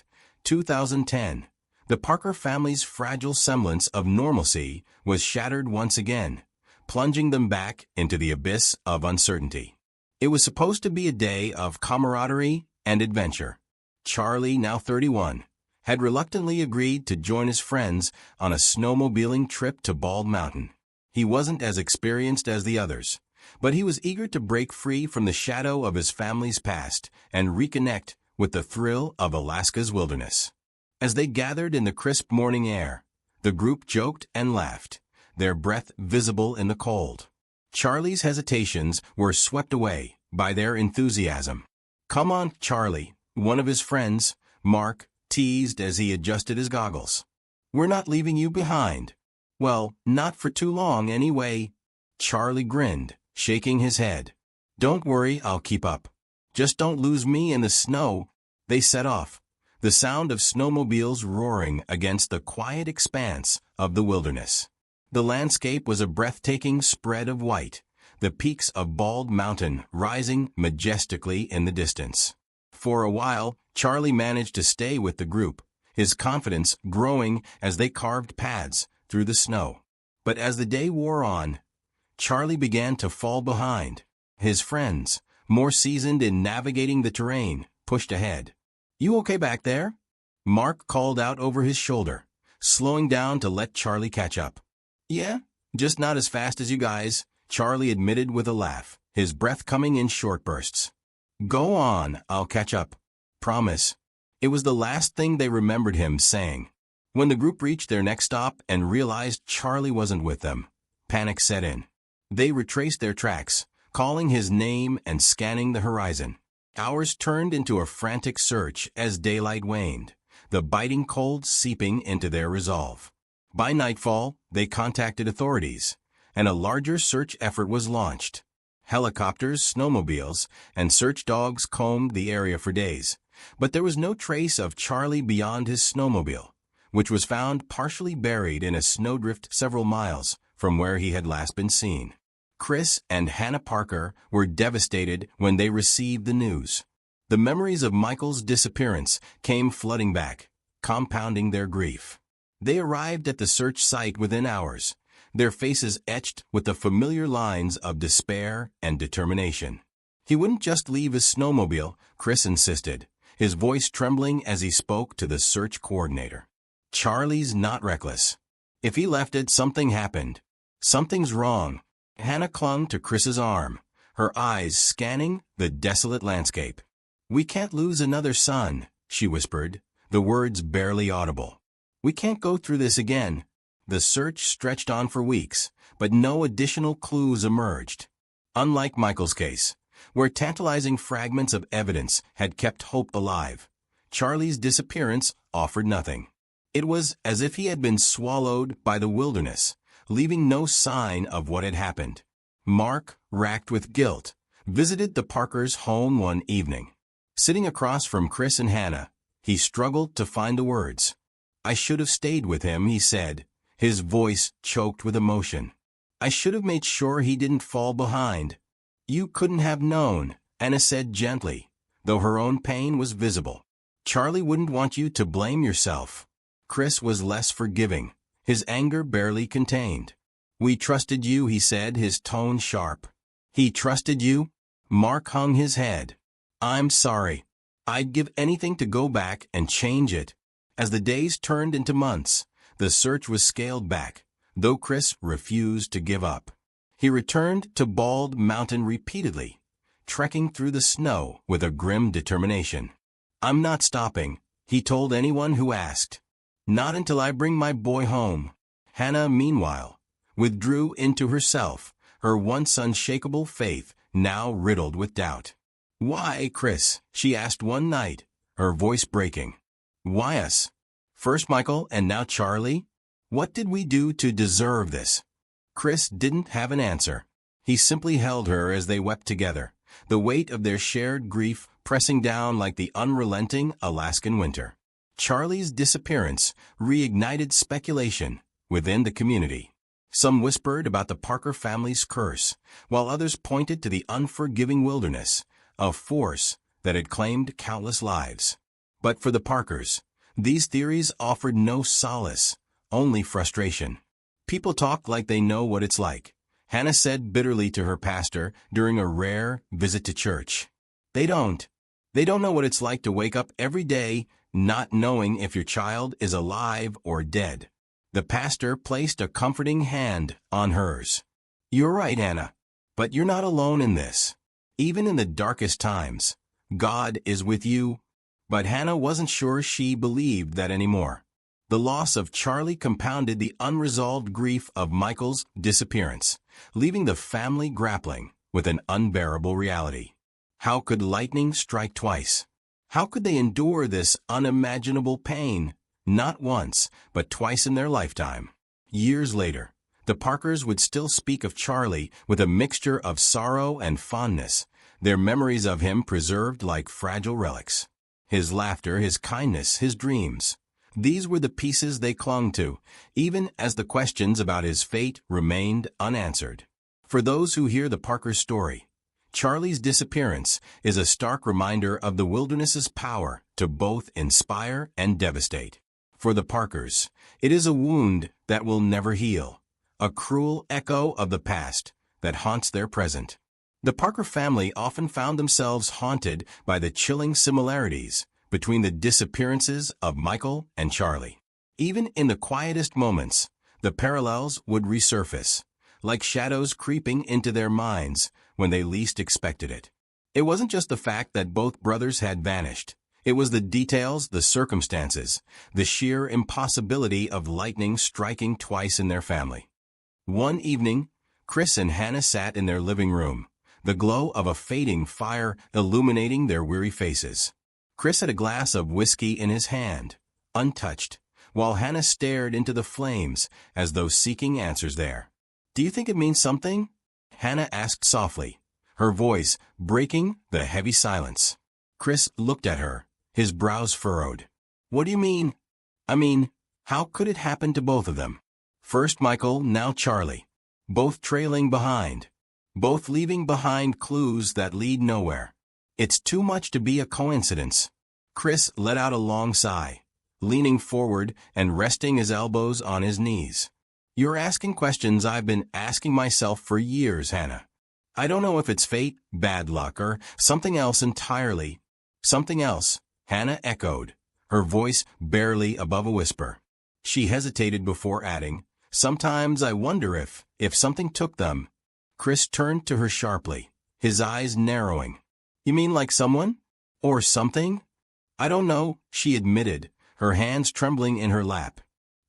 2010, the Parker family's fragile semblance of normalcy was shattered once again, plunging them back into the abyss of uncertainty. It was supposed to be a day of camaraderie and adventure. Charlie, now 31, had reluctantly agreed to join his friends on a snowmobiling trip to Bald Mountain. He wasn't as experienced as the others, but he was eager to break free from the shadow of his family's past and reconnect with the thrill of Alaska's wilderness. As they gathered in the crisp morning air, the group joked and laughed, their breath visible in the cold. Charlie's hesitations were swept away by their enthusiasm. "Come on, Charlie," one of his friends, Mark, teased as he adjusted his goggles. "We're not leaving you behind." "Well, not for too long anyway." Charlie grinned, shaking his head. "Don't worry, I'll keep up. Just don't lose me in the snow." They set off, the sound of snowmobiles roaring against the quiet expanse of the wilderness. The landscape was a breathtaking spread of white, the peaks of Bald Mountain rising majestically in the distance. For a while, Charlie managed to stay with the group, his confidence growing as they carved paths through the snow. But as the day wore on, Charlie began to fall behind. His friends, more seasoned in navigating the terrain, pushed ahead. "You okay back there?" Mark called out over his shoulder, slowing down to let Charlie catch up. "Yeah, just not as fast as you guys," Charlie admitted with a laugh, his breath coming in short bursts. "Go on, I'll catch up. Promise." It was the last thing they remembered him saying. When the group reached their next stop and realized Charlie wasn't with them, panic set in. They retraced their tracks, calling his name and scanning the horizon. Hours turned into a frantic search as daylight waned, the biting cold seeping into their resolve. By nightfall, they contacted authorities, and a larger search effort was launched. Helicopters, snowmobiles, and search dogs combed the area for days, but there was no trace of Charlie beyond his snowmobile, which was found partially buried in a snowdrift several miles from where he had last been seen. Chris and Hannah Parker were devastated when they received the news. The memories of Michael's disappearance came flooding back, compounding their grief. They arrived at the search site within hours, their faces etched with the familiar lines of despair and determination. "He wouldn't just leave his snowmobile," Chris insisted, his voice trembling as he spoke to the search coordinator. "Charlie's not reckless. If he left it, something happened. Something's wrong." Hannah clung to Chris's arm, her eyes scanning the desolate landscape. "We can't lose another son," she whispered, the words barely audible. "We can't go through this again." The search stretched on for weeks, but no additional clues emerged. Unlike Michael's case, where tantalizing fragments of evidence had kept hope alive, Charlie's disappearance offered nothing. It was as if he had been swallowed by the wilderness, leaving no sign of what had happened. Mark, racked with guilt, visited the Parkers' home one evening. Sitting across from Chris and Hannah, he struggled to find the words. "I should have stayed with him," he said, his voice choked with emotion. "I should have made sure he didn't fall behind." "You couldn't have known," Anna said gently, though her own pain was visible. "Charlie wouldn't want you to blame yourself." Chris was less forgiving, his anger barely contained. "We trusted you," he said, his tone sharp. "He trusted you?" Mark hung his head. "I'm sorry. I'd give anything to go back and change it." As the days turned into months, the search was scaled back, though Chris refused to give up. He returned to Bald Mountain repeatedly, trekking through the snow with a grim determination. "I'm not stopping," he told anyone who asked. "Not until I bring my boy home." Hannah, meanwhile, withdrew into herself, her once unshakable faith now riddled with doubt. "Why, Chris?" she asked one night, her voice breaking. "Why us? First Michael and now Charlie? What did we do to deserve this?" Chris didn't have an answer. He simply held her as they wept together, the weight of their shared grief pressing down like the unrelenting Alaskan winter. Charlie's disappearance reignited speculation within the community. Some whispered about the Parker family's curse, while others pointed to the unforgiving wilderness, a force that had claimed countless lives. But for the Parkers, these theories offered no solace, only frustration. People talk like they know what it's like, Hannah said bitterly to her pastor during a rare visit to church. They don't. They don't know what it's like to wake up every day not knowing if your child is alive or dead. The pastor placed a comforting hand on hers. You're right, Hannah, but you're not alone in this. Even in the darkest times, God is with you. But Hannah wasn't sure she believed that anymore. The loss of Charlie compounded the unresolved grief of Michael's disappearance, leaving the family grappling with an unbearable reality. How could lightning strike twice? How could they endure this unimaginable pain? Not once, but twice in their lifetime. Years later, the Parkers would still speak of Charlie with a mixture of sorrow and fondness, their memories of him preserved like fragile relics. His laughter, his kindness, his dreams. These were the pieces they clung to, even as the questions about his fate remained unanswered. For those who hear the Parker story, Charlie's disappearance is a stark reminder of the wilderness's power to both inspire and devastate. For the Parkers, it is a wound that will never heal, a cruel echo of the past that haunts their present. The Parker family often found themselves haunted by the chilling similarities between the disappearances of Michael and Charlie. Even in the quietest moments, the parallels would resurface, like shadows creeping into their minds when they least expected it. It wasn't just the fact that both brothers had vanished. It was the details, the circumstances, the sheer impossibility of lightning striking twice in their family. One evening, Chris and Hannah sat in their living room, the glow of a fading fire illuminating their weary faces. Chris had a glass of whiskey in his hand, untouched, while Hannah stared into the flames as though seeking answers there. "Do you think it means something?" Hannah asked softly, her voice breaking the heavy silence. Chris looked at her, his brows furrowed. "What do you mean?" "I mean, how could it happen to both of them? First Michael, now Charlie. Both trailing behind. Both leaving behind clues that lead nowhere. It's too much to be a coincidence." Chris let out a long sigh, leaning forward and resting his elbows on his knees. "You're asking questions I've been asking myself for years, Hannah. I don't know if it's fate, bad luck, or something else entirely." "Something else," Hannah echoed, her voice barely above a whisper. She hesitated before adding, "Sometimes I wonder if something took them." Chris turned to her sharply, his eyes narrowing. "You mean like someone? Or something?" "I don't know," she admitted, her hands trembling in her lap.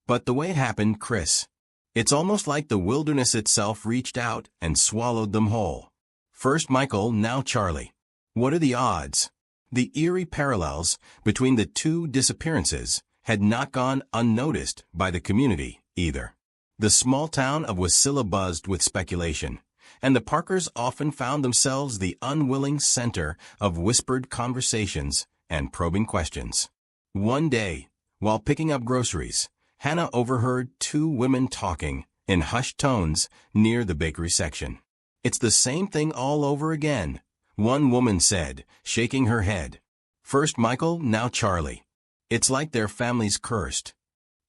"But the way it happened, Chris, it's almost like the wilderness itself reached out and swallowed them whole. First Michael, now Charlie. What are the odds?" The eerie parallels between the two disappearances had not gone unnoticed by the community either. The small town of Wasilla buzzed with speculation, and the Parkers often found themselves the unwilling center of whispered conversations and probing questions. One day, while picking up groceries, Hannah overheard two women talking in hushed tones near the bakery section. "It's the same thing all over again," one woman said, shaking her head. "First Michael, now Charlie. It's like their family's cursed.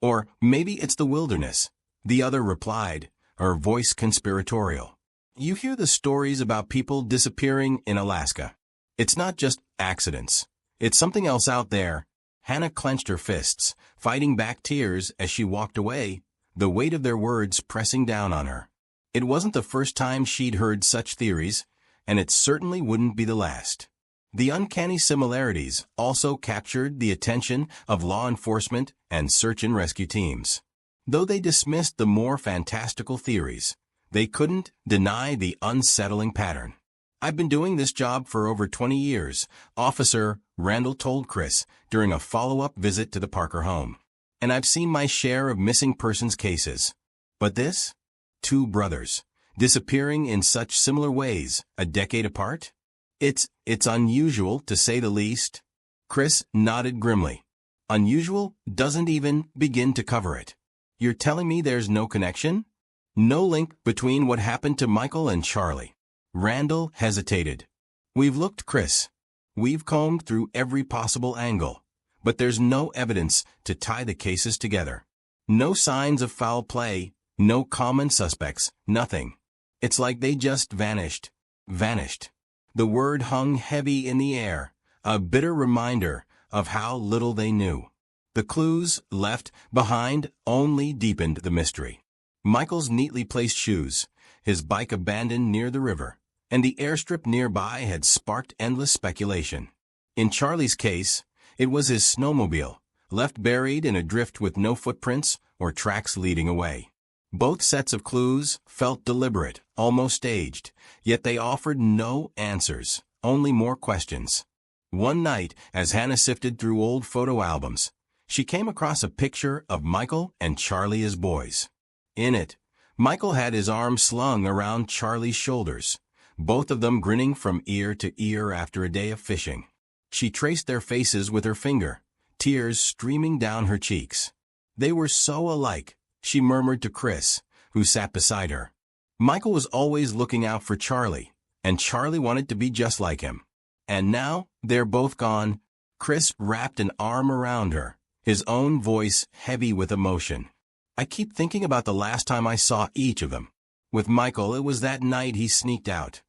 Or maybe it's the wilderness," the other replied, her voice conspiratorial. "You hear the stories about people disappearing in Alaska. It's not just accidents. It's something else out there." Hannah clenched her fists, fighting back tears as she walked away, the weight of their words pressing down on her. It wasn't the first time she'd heard such theories, and it certainly wouldn't be the last. The uncanny similarities also captured the attention of law enforcement and search and rescue teams. Though they dismissed the more fantastical theories, they couldn't deny the unsettling pattern. "I've been doing this job for over 20 years, Officer Randall told Chris during a follow-up visit to the Parker home. "And I've seen my share of missing persons cases. But this? Two brothers, disappearing in such similar ways, a decade apart? It's unusual, to say the least." Chris nodded grimly. Unusual doesn't even begin to cover it. You're telling me there's no connection? No link between what happened to Michael and Charlie? Randall hesitated. We've looked, Chris. We've combed through every possible angle, but there's no evidence to tie the cases together. No signs of foul play, no common suspects, nothing. It's like they just vanished. Vanished. The word hung heavy in the air, a bitter reminder of how little they knew. The clues left behind only deepened the mystery. Michael's neatly placed shoes, his bike abandoned near the river, and the airstrip nearby had sparked endless speculation. In Charlie's case, it was his snowmobile, left buried in a drift with no footprints or tracks leading away. Both sets of clues felt deliberate, almost staged, yet they offered no answers, only more questions. One night, as Hannah sifted through old photo albums, she came across a picture of Michael and Charlie as boys. In it, Michael had his arm slung around Charlie's shoulders, both of them grinning from ear to ear after a day of fishing. She traced their faces with her finger, tears streaming down her cheeks. They were so alike, she murmured to Chris, who sat beside her. Michael was always looking out for Charlie, and Charlie wanted to be just like him. And now, they're both gone. Chris wrapped an arm around her, his own voice heavy with emotion. I keep thinking about the last time I saw each of them. With Michael, it was that night he sneaked out.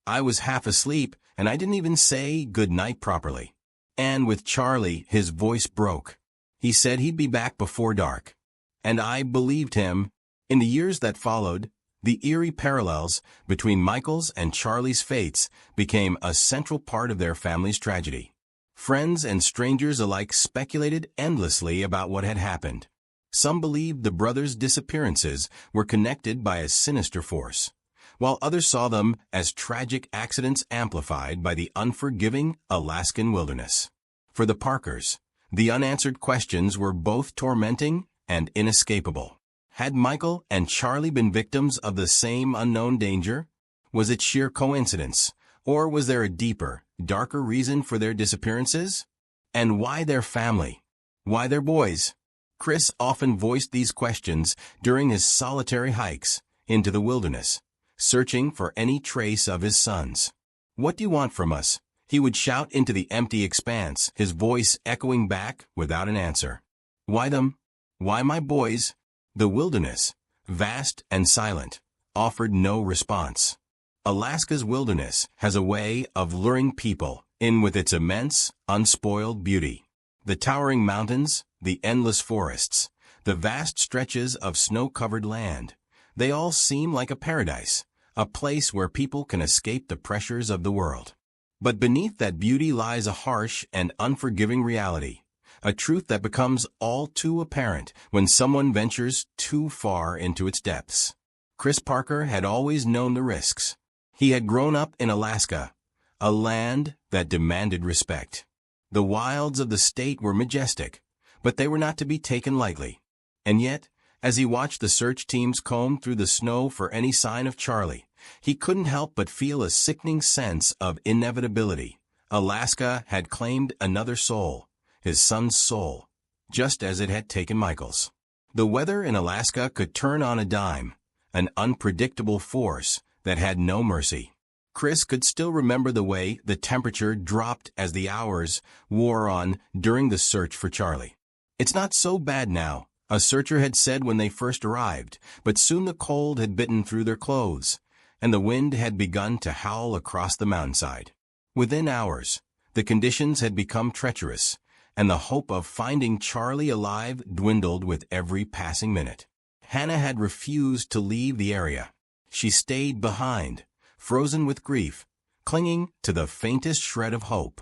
I was half asleep, and I didn't even say good night properly. And with Charlie, his voice broke. He said he'd be back before dark. And I believed him. In the years that followed, the eerie parallels between Michael's and Charlie's fates became a central part of their family's tragedy. Friends and strangers alike speculated endlessly about what had happened. Some believed the brothers' disappearances were connected by a sinister force, while others saw them as tragic accidents amplified by the unforgiving Alaskan wilderness. For the Parkers, the unanswered questions were both tormenting and inescapable. Had Michael and Charlie been victims of the same unknown danger? Was it sheer coincidence, or was there a deeper, darker reason for their disappearances? And why their family? Why their boys? Chris often voiced these questions during his solitary hikes into the wilderness, searching for any trace of his sons. "What do you want from us?" he would shout into the empty expanse, his voice echoing back without an answer. "Why them? Why my boys?" The wilderness, vast and silent, offered no response. Alaska's wilderness has a way of luring people in with its immense, unspoiled beauty. The towering mountains, the endless forests, the vast stretches of snow-covered land, they all seem like a paradise, a place where people can escape the pressures of the world. But beneath that beauty lies a harsh and unforgiving reality, a truth that becomes all too apparent when someone ventures too far into its depths. Chris Parker had always known the risks. He had grown up in Alaska, a land that demanded respect. The wilds of the state were majestic, but they were not to be taken lightly. And yet, as he watched the search teams comb through the snow for any sign of Charlie, he couldn't help but feel a sickening sense of inevitability. Alaska had claimed another soul, his son's soul, just as it had taken Michael's. The weather in Alaska could turn on a dime, an unpredictable force that had no mercy. Chris could still remember the way the temperature dropped as the hours wore on during the search for Charlie. "It's not so bad now," a searcher had said when they first arrived, but soon the cold had bitten through their clothes, and the wind had begun to howl across the mountainside. Within hours, the conditions had become treacherous, and the hope of finding Charlie alive dwindled with every passing minute. Hannah had refused to leave the area. She stayed behind, frozen with grief, clinging to the faintest shred of hope.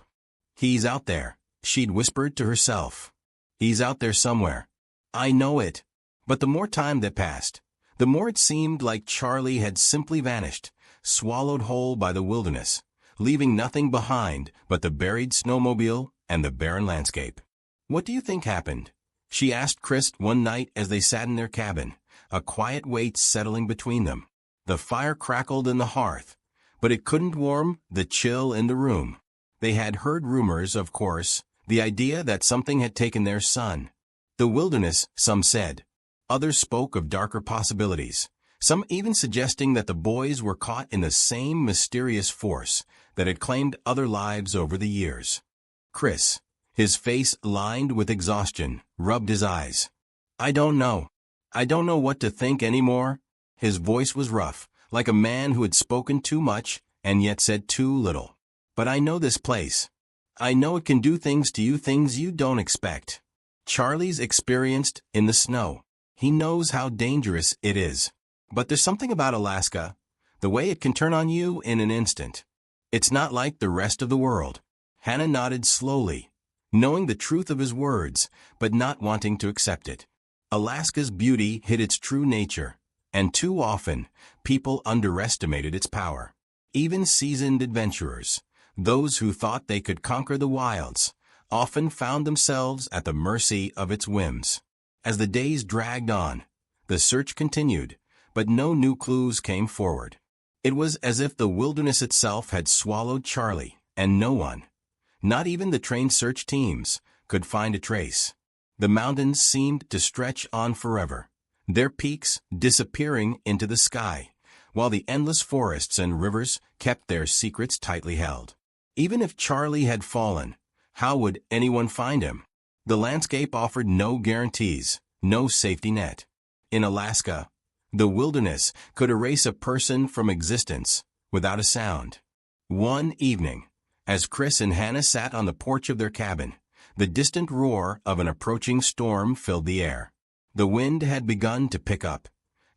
"He's out there," she'd whispered to herself. "He's out there somewhere. I know it." But the more time that passed, the more it seemed like Charlie had simply vanished, swallowed whole by the wilderness, leaving nothing behind but the buried snowmobile and the barren landscape. "What do you think happened?" she asked Chris one night as they sat in their cabin, a quiet weight settling between them. The fire crackled in the hearth, but it couldn't warm the chill in the room. They had heard rumors, of course, The idea that something had taken their son. The wilderness, some said. Others spoke of darker possibilities, some even suggesting that the boys were caught in the same mysterious force that had claimed other lives over the years. Chris, his face lined with exhaustion, rubbed his eyes. I don't know. I don't know what to think anymore. His voice was rough, like a man who had spoken too much and yet said too little. But I know this place. I know it can do things to you, things you don't expect. Charlie's experienced in the snow. He knows how dangerous it is. But there's something about Alaska, the way it can turn on you in an instant. It's not like the rest of the world. Hannah nodded slowly, knowing the truth of his words, but not wanting to accept it. Alaska's beauty hid its true nature, and too often, people underestimated its power. Even seasoned adventurers, those who thought they could conquer the wilds, often found themselves at the mercy of its whims. As the days dragged on, the search continued, but no new clues came forward. It was as if the wilderness itself had swallowed Charlie, and no one, not even the trained search teams, could find a trace. The mountains seemed to stretch on forever, their peaks disappearing into the sky, while the endless forests and rivers kept their secrets tightly held. Even if Charlie had fallen, how would anyone find him? The landscape offered no guarantees, no safety net. In Alaska, the wilderness could erase a person from existence without a sound. One evening, as Chris and Hannah sat on the porch of their cabin, the distant roar of an approaching storm filled the air. The wind had begun to pick up,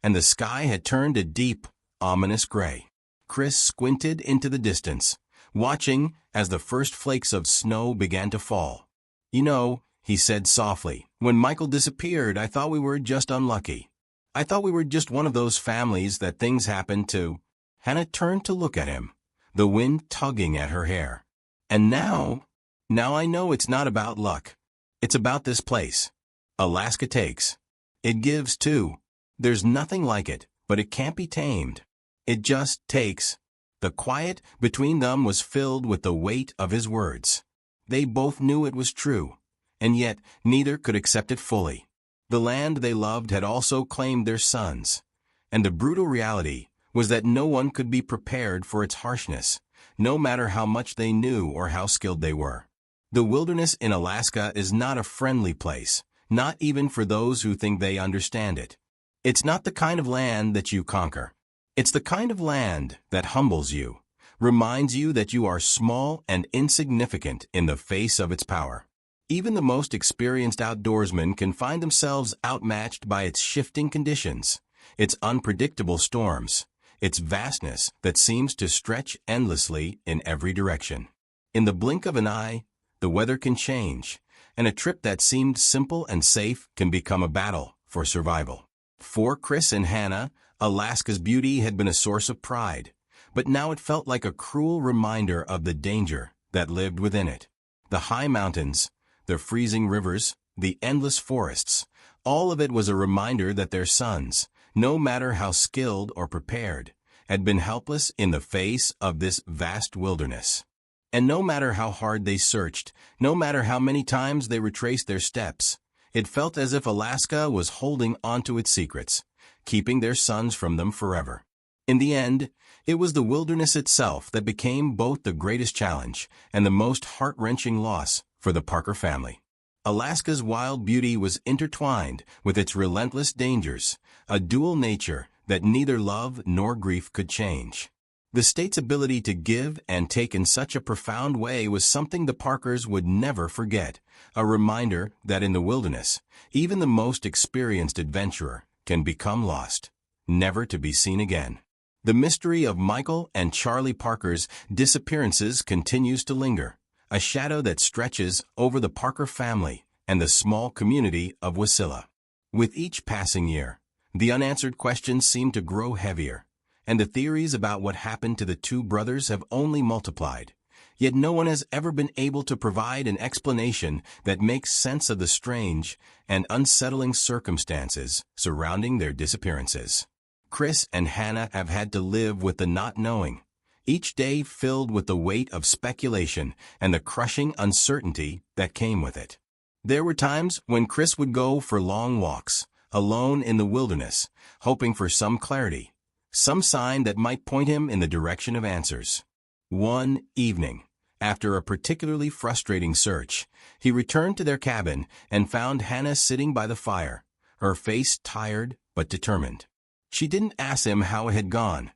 and the sky had turned a deep, ominous gray. Chris squinted into the distance, watching as the first flakes of snow began to fall. You know, he said softly, when Michael disappeared, I thought we were just unlucky. I thought we were just one of those families that things happen to. Hannah turned to look at him, the wind tugging at her hair. And now I know it's not about luck. It's about this place. Alaska takes. It gives too. There's nothing like it, but it can't be tamed. It just takes. The quiet between them was filled with the weight of his words. They both knew it was true, and yet neither could accept it fully. The land they loved had also claimed their sons, and the brutal reality was that no one could be prepared for its harshness, no matter how much they knew or how skilled they were. The wilderness in Alaska is not a friendly place, not even for those who think they understand it. It's not the kind of land that you conquer. It's the kind of land that humbles you, reminds you that you are small and insignificant in the face of its power. Even the most experienced outdoorsmen can find themselves outmatched by its shifting conditions, its unpredictable storms, its vastness that seems to stretch endlessly in every direction. In the blink of an eye, the weather can change, and a trip that seemed simple and safe can become a battle for survival. For Chris and Hannah, Alaska's beauty had been a source of pride, but now it felt like a cruel reminder of the danger that lived within it. The high mountains, the freezing rivers, the endless forests, all of it was a reminder that their sons, no matter how skilled or prepared, had been helpless in the face of this vast wilderness. And no matter how hard they searched, no matter how many times they retraced their steps, it felt as if Alaska was holding onto its secrets, keeping their sons from them forever. In the end, it was the wilderness itself that became both the greatest challenge and the most heart-wrenching loss for the Parker family. Alaska's wild beauty was intertwined with its relentless dangers, a dual nature that neither love nor grief could change. The state's ability to give and take in such a profound way was something the Parkers would never forget, a reminder that in the wilderness, even the most experienced adventurer can become lost, never to be seen again. The mystery of Michael and Charlie Parker's disappearances continues to linger, a shadow that stretches over the Parker family and the small community of Wasilla. With each passing year, the unanswered questions seem to grow heavier, and the theories about what happened to the two brothers have only multiplied. Yet no one has ever been able to provide an explanation that makes sense of the strange and unsettling circumstances surrounding their disappearances. Chris and Hannah have had to live with the not knowing, each day filled with the weight of speculation and the crushing uncertainty that came with it. There were times when Chris would go for long walks, alone in the wilderness, hoping for some clarity, some sign that might point him in the direction of answers. One evening, after a particularly frustrating search, he returned to their cabin and found Hannah sitting by the fire, her face tired but determined. She didn't ask him how it had gone.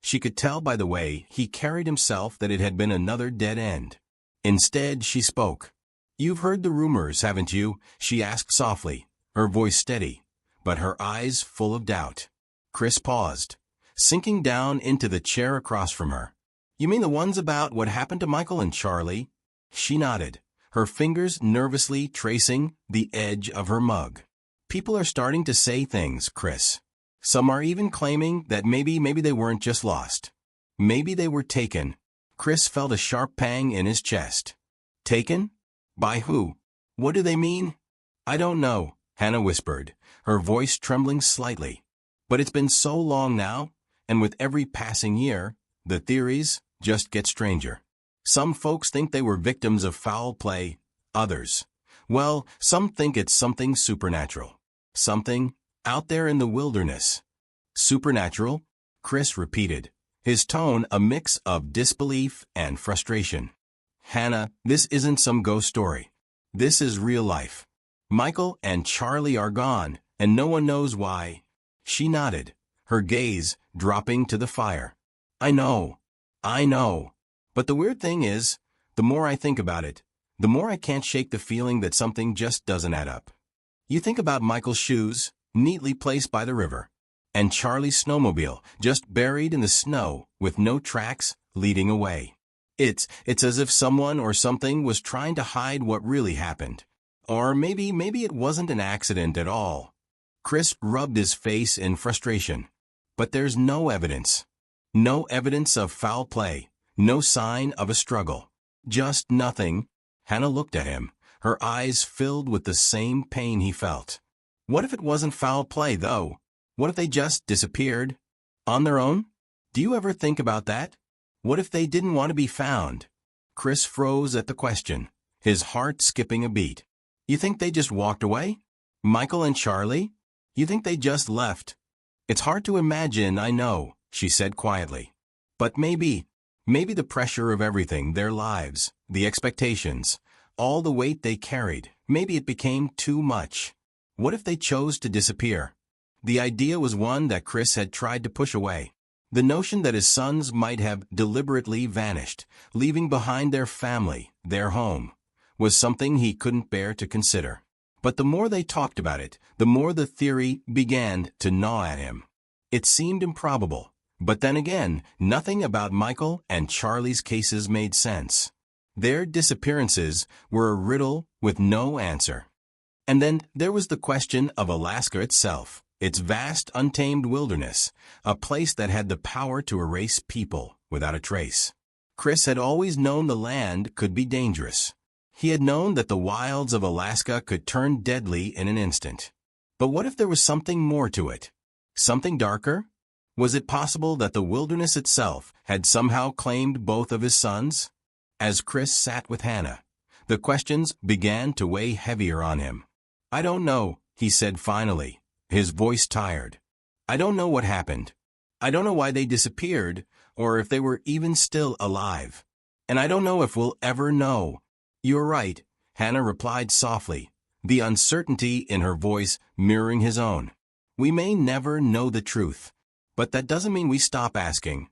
She could tell by the way he carried himself that it had been another dead end. Instead, she spoke. "You've heard the rumors, haven't you?" she asked softly, her voice steady, but her eyes full of doubt. Chris paused, sinking down into the chair across from her. "You mean the ones about what happened to Michael and Charlie?" She nodded, her fingers nervously tracing the edge of her mug. "People are starting to say things, Chris. Some are even claiming that maybe they weren't just lost. Maybe they were taken." Chris felt a sharp pang in his chest. "Taken? By who? What do they mean?" "I don't know," Hannah whispered, her voice trembling slightly. "But it's been so long now, and with every passing year, the theories just get stranger. Some folks think they were victims of foul play, others, well, some think it's something supernatural. Something out there in the wilderness." "Supernatural?" Chris repeated, his tone a mix of disbelief and frustration. "Hannah, this isn't some ghost story. This is real life. Michael and Charlie are gone, and no one knows why." She nodded, her gaze dropping to the fire. I know. But the weird thing is, the more I think about it, the more I can't shake the feeling that something just doesn't add up. You think about Michael's shoes, neatly placed by the river, and Charlie's snowmobile, just buried in the snow with no tracks leading away. It's as if someone or something was trying to hide what really happened. Or maybe it wasn't an accident at all. Chris rubbed his face in frustration. But there's no evidence. No evidence of foul play. No sign of a struggle. Just nothing. Hannah looked at him, her eyes filled with the same pain he felt. What if it wasn't foul play, though? What if they just disappeared? On their own? Do you ever think about that? What if they didn't want to be found? Chris froze at the question, his heart skipping a beat. You think they just walked away? Michael and Charlie? You think they just left? It's hard to imagine, I know, she said quietly. But maybe the pressure of everything, their lives, the expectations, all the weight they carried, maybe it became too much. What if they chose to disappear? The idea was one that Chris had tried to push away. The notion that his sons might have deliberately vanished, leaving behind their family, their home, was something he couldn't bear to consider. But the more they talked about it, the more the theory began to gnaw at him. It seemed improbable, but then again, nothing about Michael and Charlie's cases made sense. Their disappearances were a riddle with no answer. And then there was the question of Alaska itself. Its vast, untamed wilderness, a place that had the power to erase people without a trace. Chris had always known the land could be dangerous. He had known that the wilds of Alaska could turn deadly in an instant. But what if there was something more to it? Something darker? Was it possible that the wilderness itself had somehow claimed both of his sons? As Chris sat with Hannah, the questions began to weigh heavier on him. I don't know, he said finally, his voice tired. I don't know what happened. I don't know why they disappeared, or if they were even still alive. And I don't know if we'll ever know. You're right, Hannah replied softly, the uncertainty in her voice mirroring his own. We may never know the truth, but that doesn't mean we stop asking.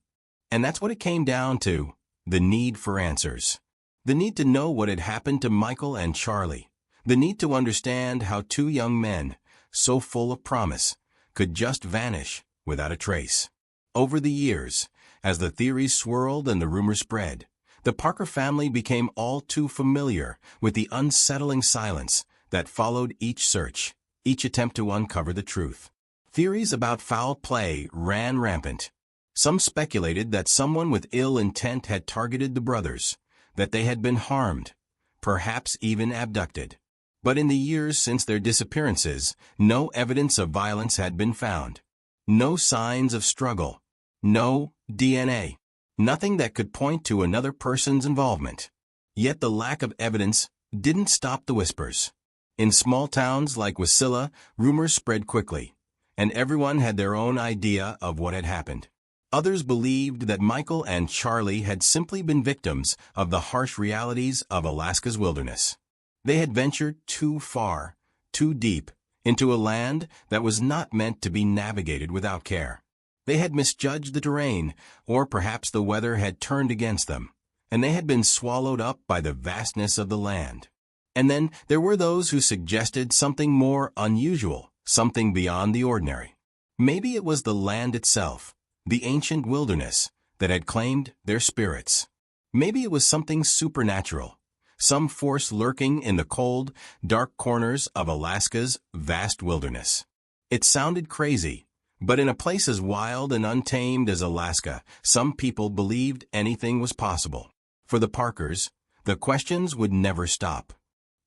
And that's what it came down to, the need for answers. The need to know what had happened to Michael and Charlie. The need to understand how two young men, so full of promise, could just vanish without a trace. Over the years, as the theories swirled and the rumors spread, the Parker family became all too familiar with the unsettling silence that followed each search, each attempt to uncover the truth. Theories about foul play ran rampant. Some speculated that someone with ill intent had targeted the brothers, that they had been harmed, perhaps even abducted. But in the years since their disappearances, no evidence of violence had been found. No signs of struggle. No DNA. Nothing that could point to another person's involvement. Yet the lack of evidence didn't stop the whispers. In small towns like Wasilla, rumors spread quickly, and everyone had their own idea of what had happened. Others believed that Michael and Charlie had simply been victims of the harsh realities of Alaska's wilderness. They had ventured too far, too deep, into a land that was not meant to be navigated without care. They had misjudged the terrain, or perhaps the weather had turned against them, and they had been swallowed up by the vastness of the land. And then there were those who suggested something more unusual, something beyond the ordinary. Maybe it was the land itself, the ancient wilderness, that had claimed their spirits. Maybe it was something supernatural, some force lurking in the cold, dark corners of Alaska's vast wilderness. It sounded crazy, but in a place as wild and untamed as Alaska, some people believed anything was possible. For the Parkers, the questions would never stop.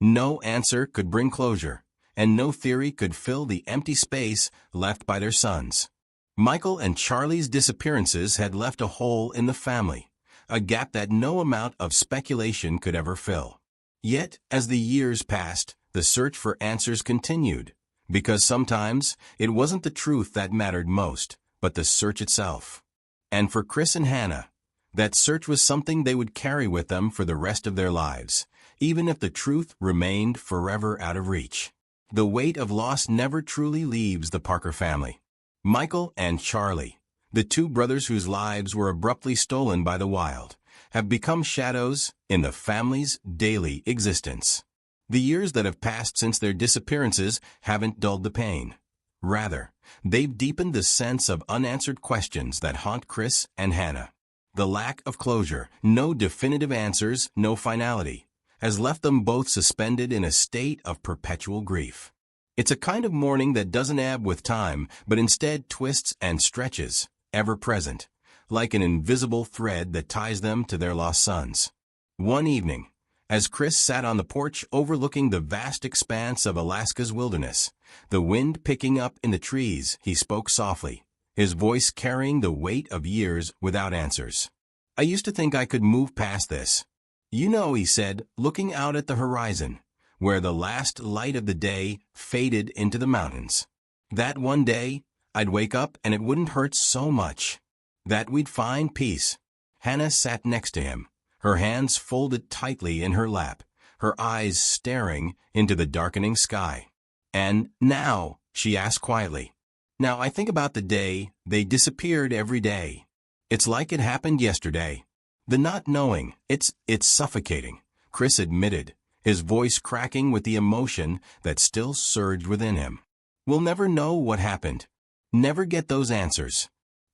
No answer could bring closure, and no theory could fill the empty space left by their sons. Michael and Charlie's disappearances had left a hole in the family, a gap that no amount of speculation could ever fill. Yet, as the years passed, the search for answers continued, because sometimes it wasn't the truth that mattered most, but the search itself. And for Chris and Hannah, that search was something they would carry with them for the rest of their lives, even if the truth remained forever out of reach. The weight of loss never truly leaves the Parker family. Michael and Charlie, the two brothers whose lives were abruptly stolen by the wild, have become shadows in the family's daily existence. The years that have passed since their disappearances haven't dulled the pain. Rather, they've deepened the sense of unanswered questions that haunt Chris and Hannah. The lack of closure, no definitive answers, no finality, has left them both suspended in a state of perpetual grief. It's a kind of mourning that doesn't ebb with time, but instead twists and stretches, ever present, like an invisible thread that ties them to their lost sons. One evening, as Chris sat on the porch overlooking the vast expanse of Alaska's wilderness, the wind picking up in the trees, he spoke softly, his voice carrying the weight of years without answers. "I used to think I could move past this. You know," he said, looking out at the horizon, where the last light of the day faded into the mountains. "That one day, I'd wake up and it wouldn't hurt so much. That we'd find peace." Hannah sat next to him, her hands folded tightly in her lap, her eyes staring into the darkening sky. "And now," she asked quietly, "now I think about the day they disappeared every day. It's like it happened yesterday. The not knowing, it's suffocating," Chris admitted, his voice cracking with the emotion that still surged within him. "We'll never know what happened, never get those answers.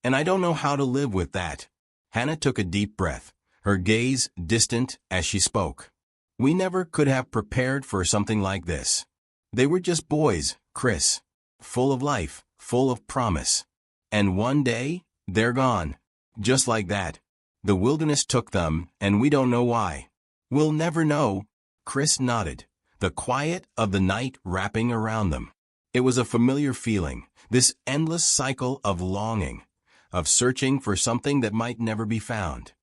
And I don't know how to live with that." Hannah took a deep breath, her gaze distant as she spoke. "We never could have prepared for something like this. They were just boys, Chris, full of life, full of promise. And one day, they're gone. Just like that. The wilderness took them, and we don't know why. We'll never know." Chris nodded, the quiet of the night wrapping around them. It was a familiar feeling, this endless cycle of longing, of searching for something that might never be found.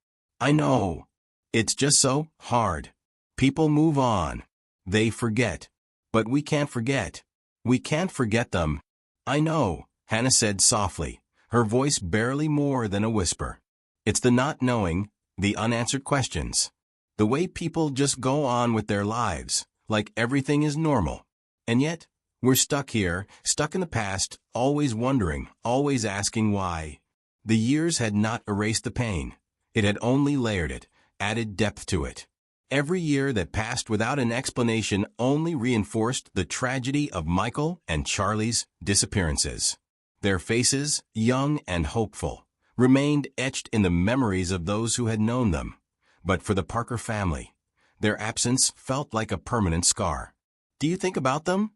"I know. It's just so hard. People move on. They forget. But we can't forget. We can't forget them." "I know," Hannah said softly, her voice barely more than a whisper. "It's the not knowing, the unanswered questions. The way people just go on with their lives, like everything is normal. And yet, we're stuck here, stuck in the past, always wondering, always asking why." The years had not erased the pain. It had only layered it, added depth to it. Every year that passed without an explanation only reinforced the tragedy of Michael and Charlie's disappearances. Their faces, young and hopeful, remained etched in the memories of those who had known them. But for the Parker family, their absence felt like a permanent scar. "Do you think about them?"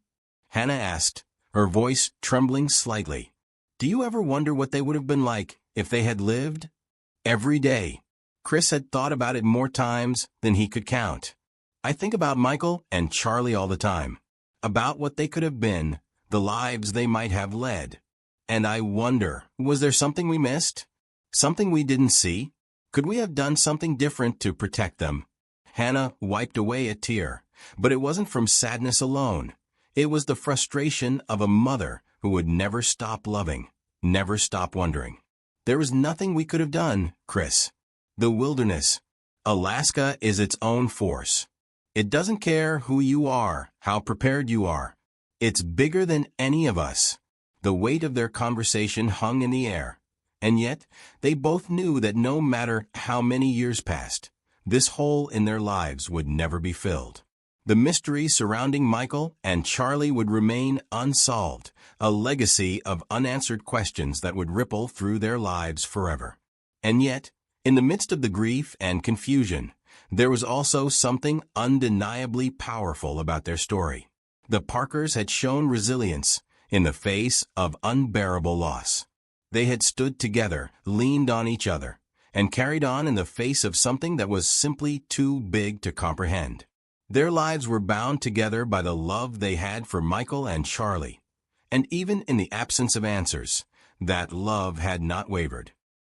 Hannah asked, her voice trembling slightly. "Do you ever wonder what they would have been like if they had lived?" Every day. Chris had thought about it more times than he could count. "I think about Michael and Charlie all the time, about what they could have been, the lives they might have led. And I wonder, was there something we missed? Something we didn't see? Could we have done something different to protect them? Hannah wiped away a tear, but it wasn't from sadness alone. It was the frustration of a mother who would never stop loving, never stop wondering. There was nothing we could have done, Chris. The wilderness. Alaska is its own force. It doesn't care who you are, how prepared you are. It's bigger than any of us. The weight of their conversation hung in the air. And yet, they both knew that no matter how many years passed, this hole in their lives would never be filled. The mystery surrounding Michael and Charlie would remain unsolved, a legacy of unanswered questions that would ripple through their lives forever. And yet, in the midst of the grief and confusion, there was also something undeniably powerful about their story. The Parkers had shown resilience in the face of unbearable loss. They had stood together, leaned on each other, and carried on in the face of something that was simply too big to comprehend. Their lives were bound together by the love they had for Michael and Charlie, and even in the absence of answers, that love had not wavered.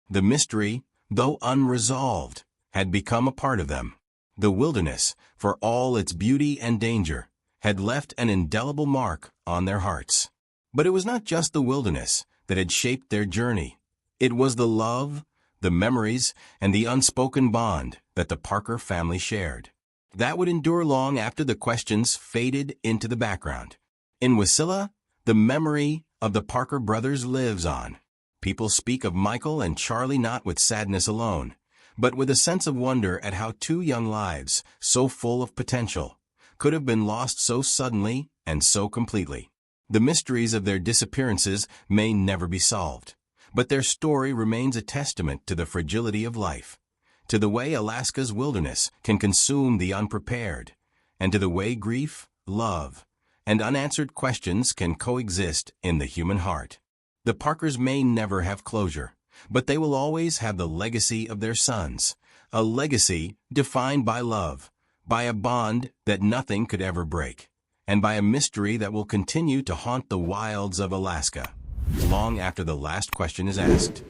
The mystery, though unresolved, had become a part of them. The wilderness, for all its beauty and danger, had left an indelible mark on their hearts. But it was not just the wilderness that had shaped their journey. It was the love, the memories, and the unspoken bond that the Parker family shared. That would endure long after the questions faded into the background. In Wasilla, the memory of the Parker brothers lives on. People speak of Michael and Charlie not with sadness alone, but with a sense of wonder at how two young lives, so full of potential, could have been lost so suddenly and so completely. The mysteries of their disappearances may never be solved, but their story remains a testament to the fragility of life, to the way Alaska's wilderness can consume the unprepared, and to the way grief, love, and unanswered questions can coexist in the human heart. The Parkers may never have closure, but they will always have the legacy of their sons, a legacy defined by love, by a bond that nothing could ever break, and by a mystery that will continue to haunt the wilds of Alaska long after the last question is asked.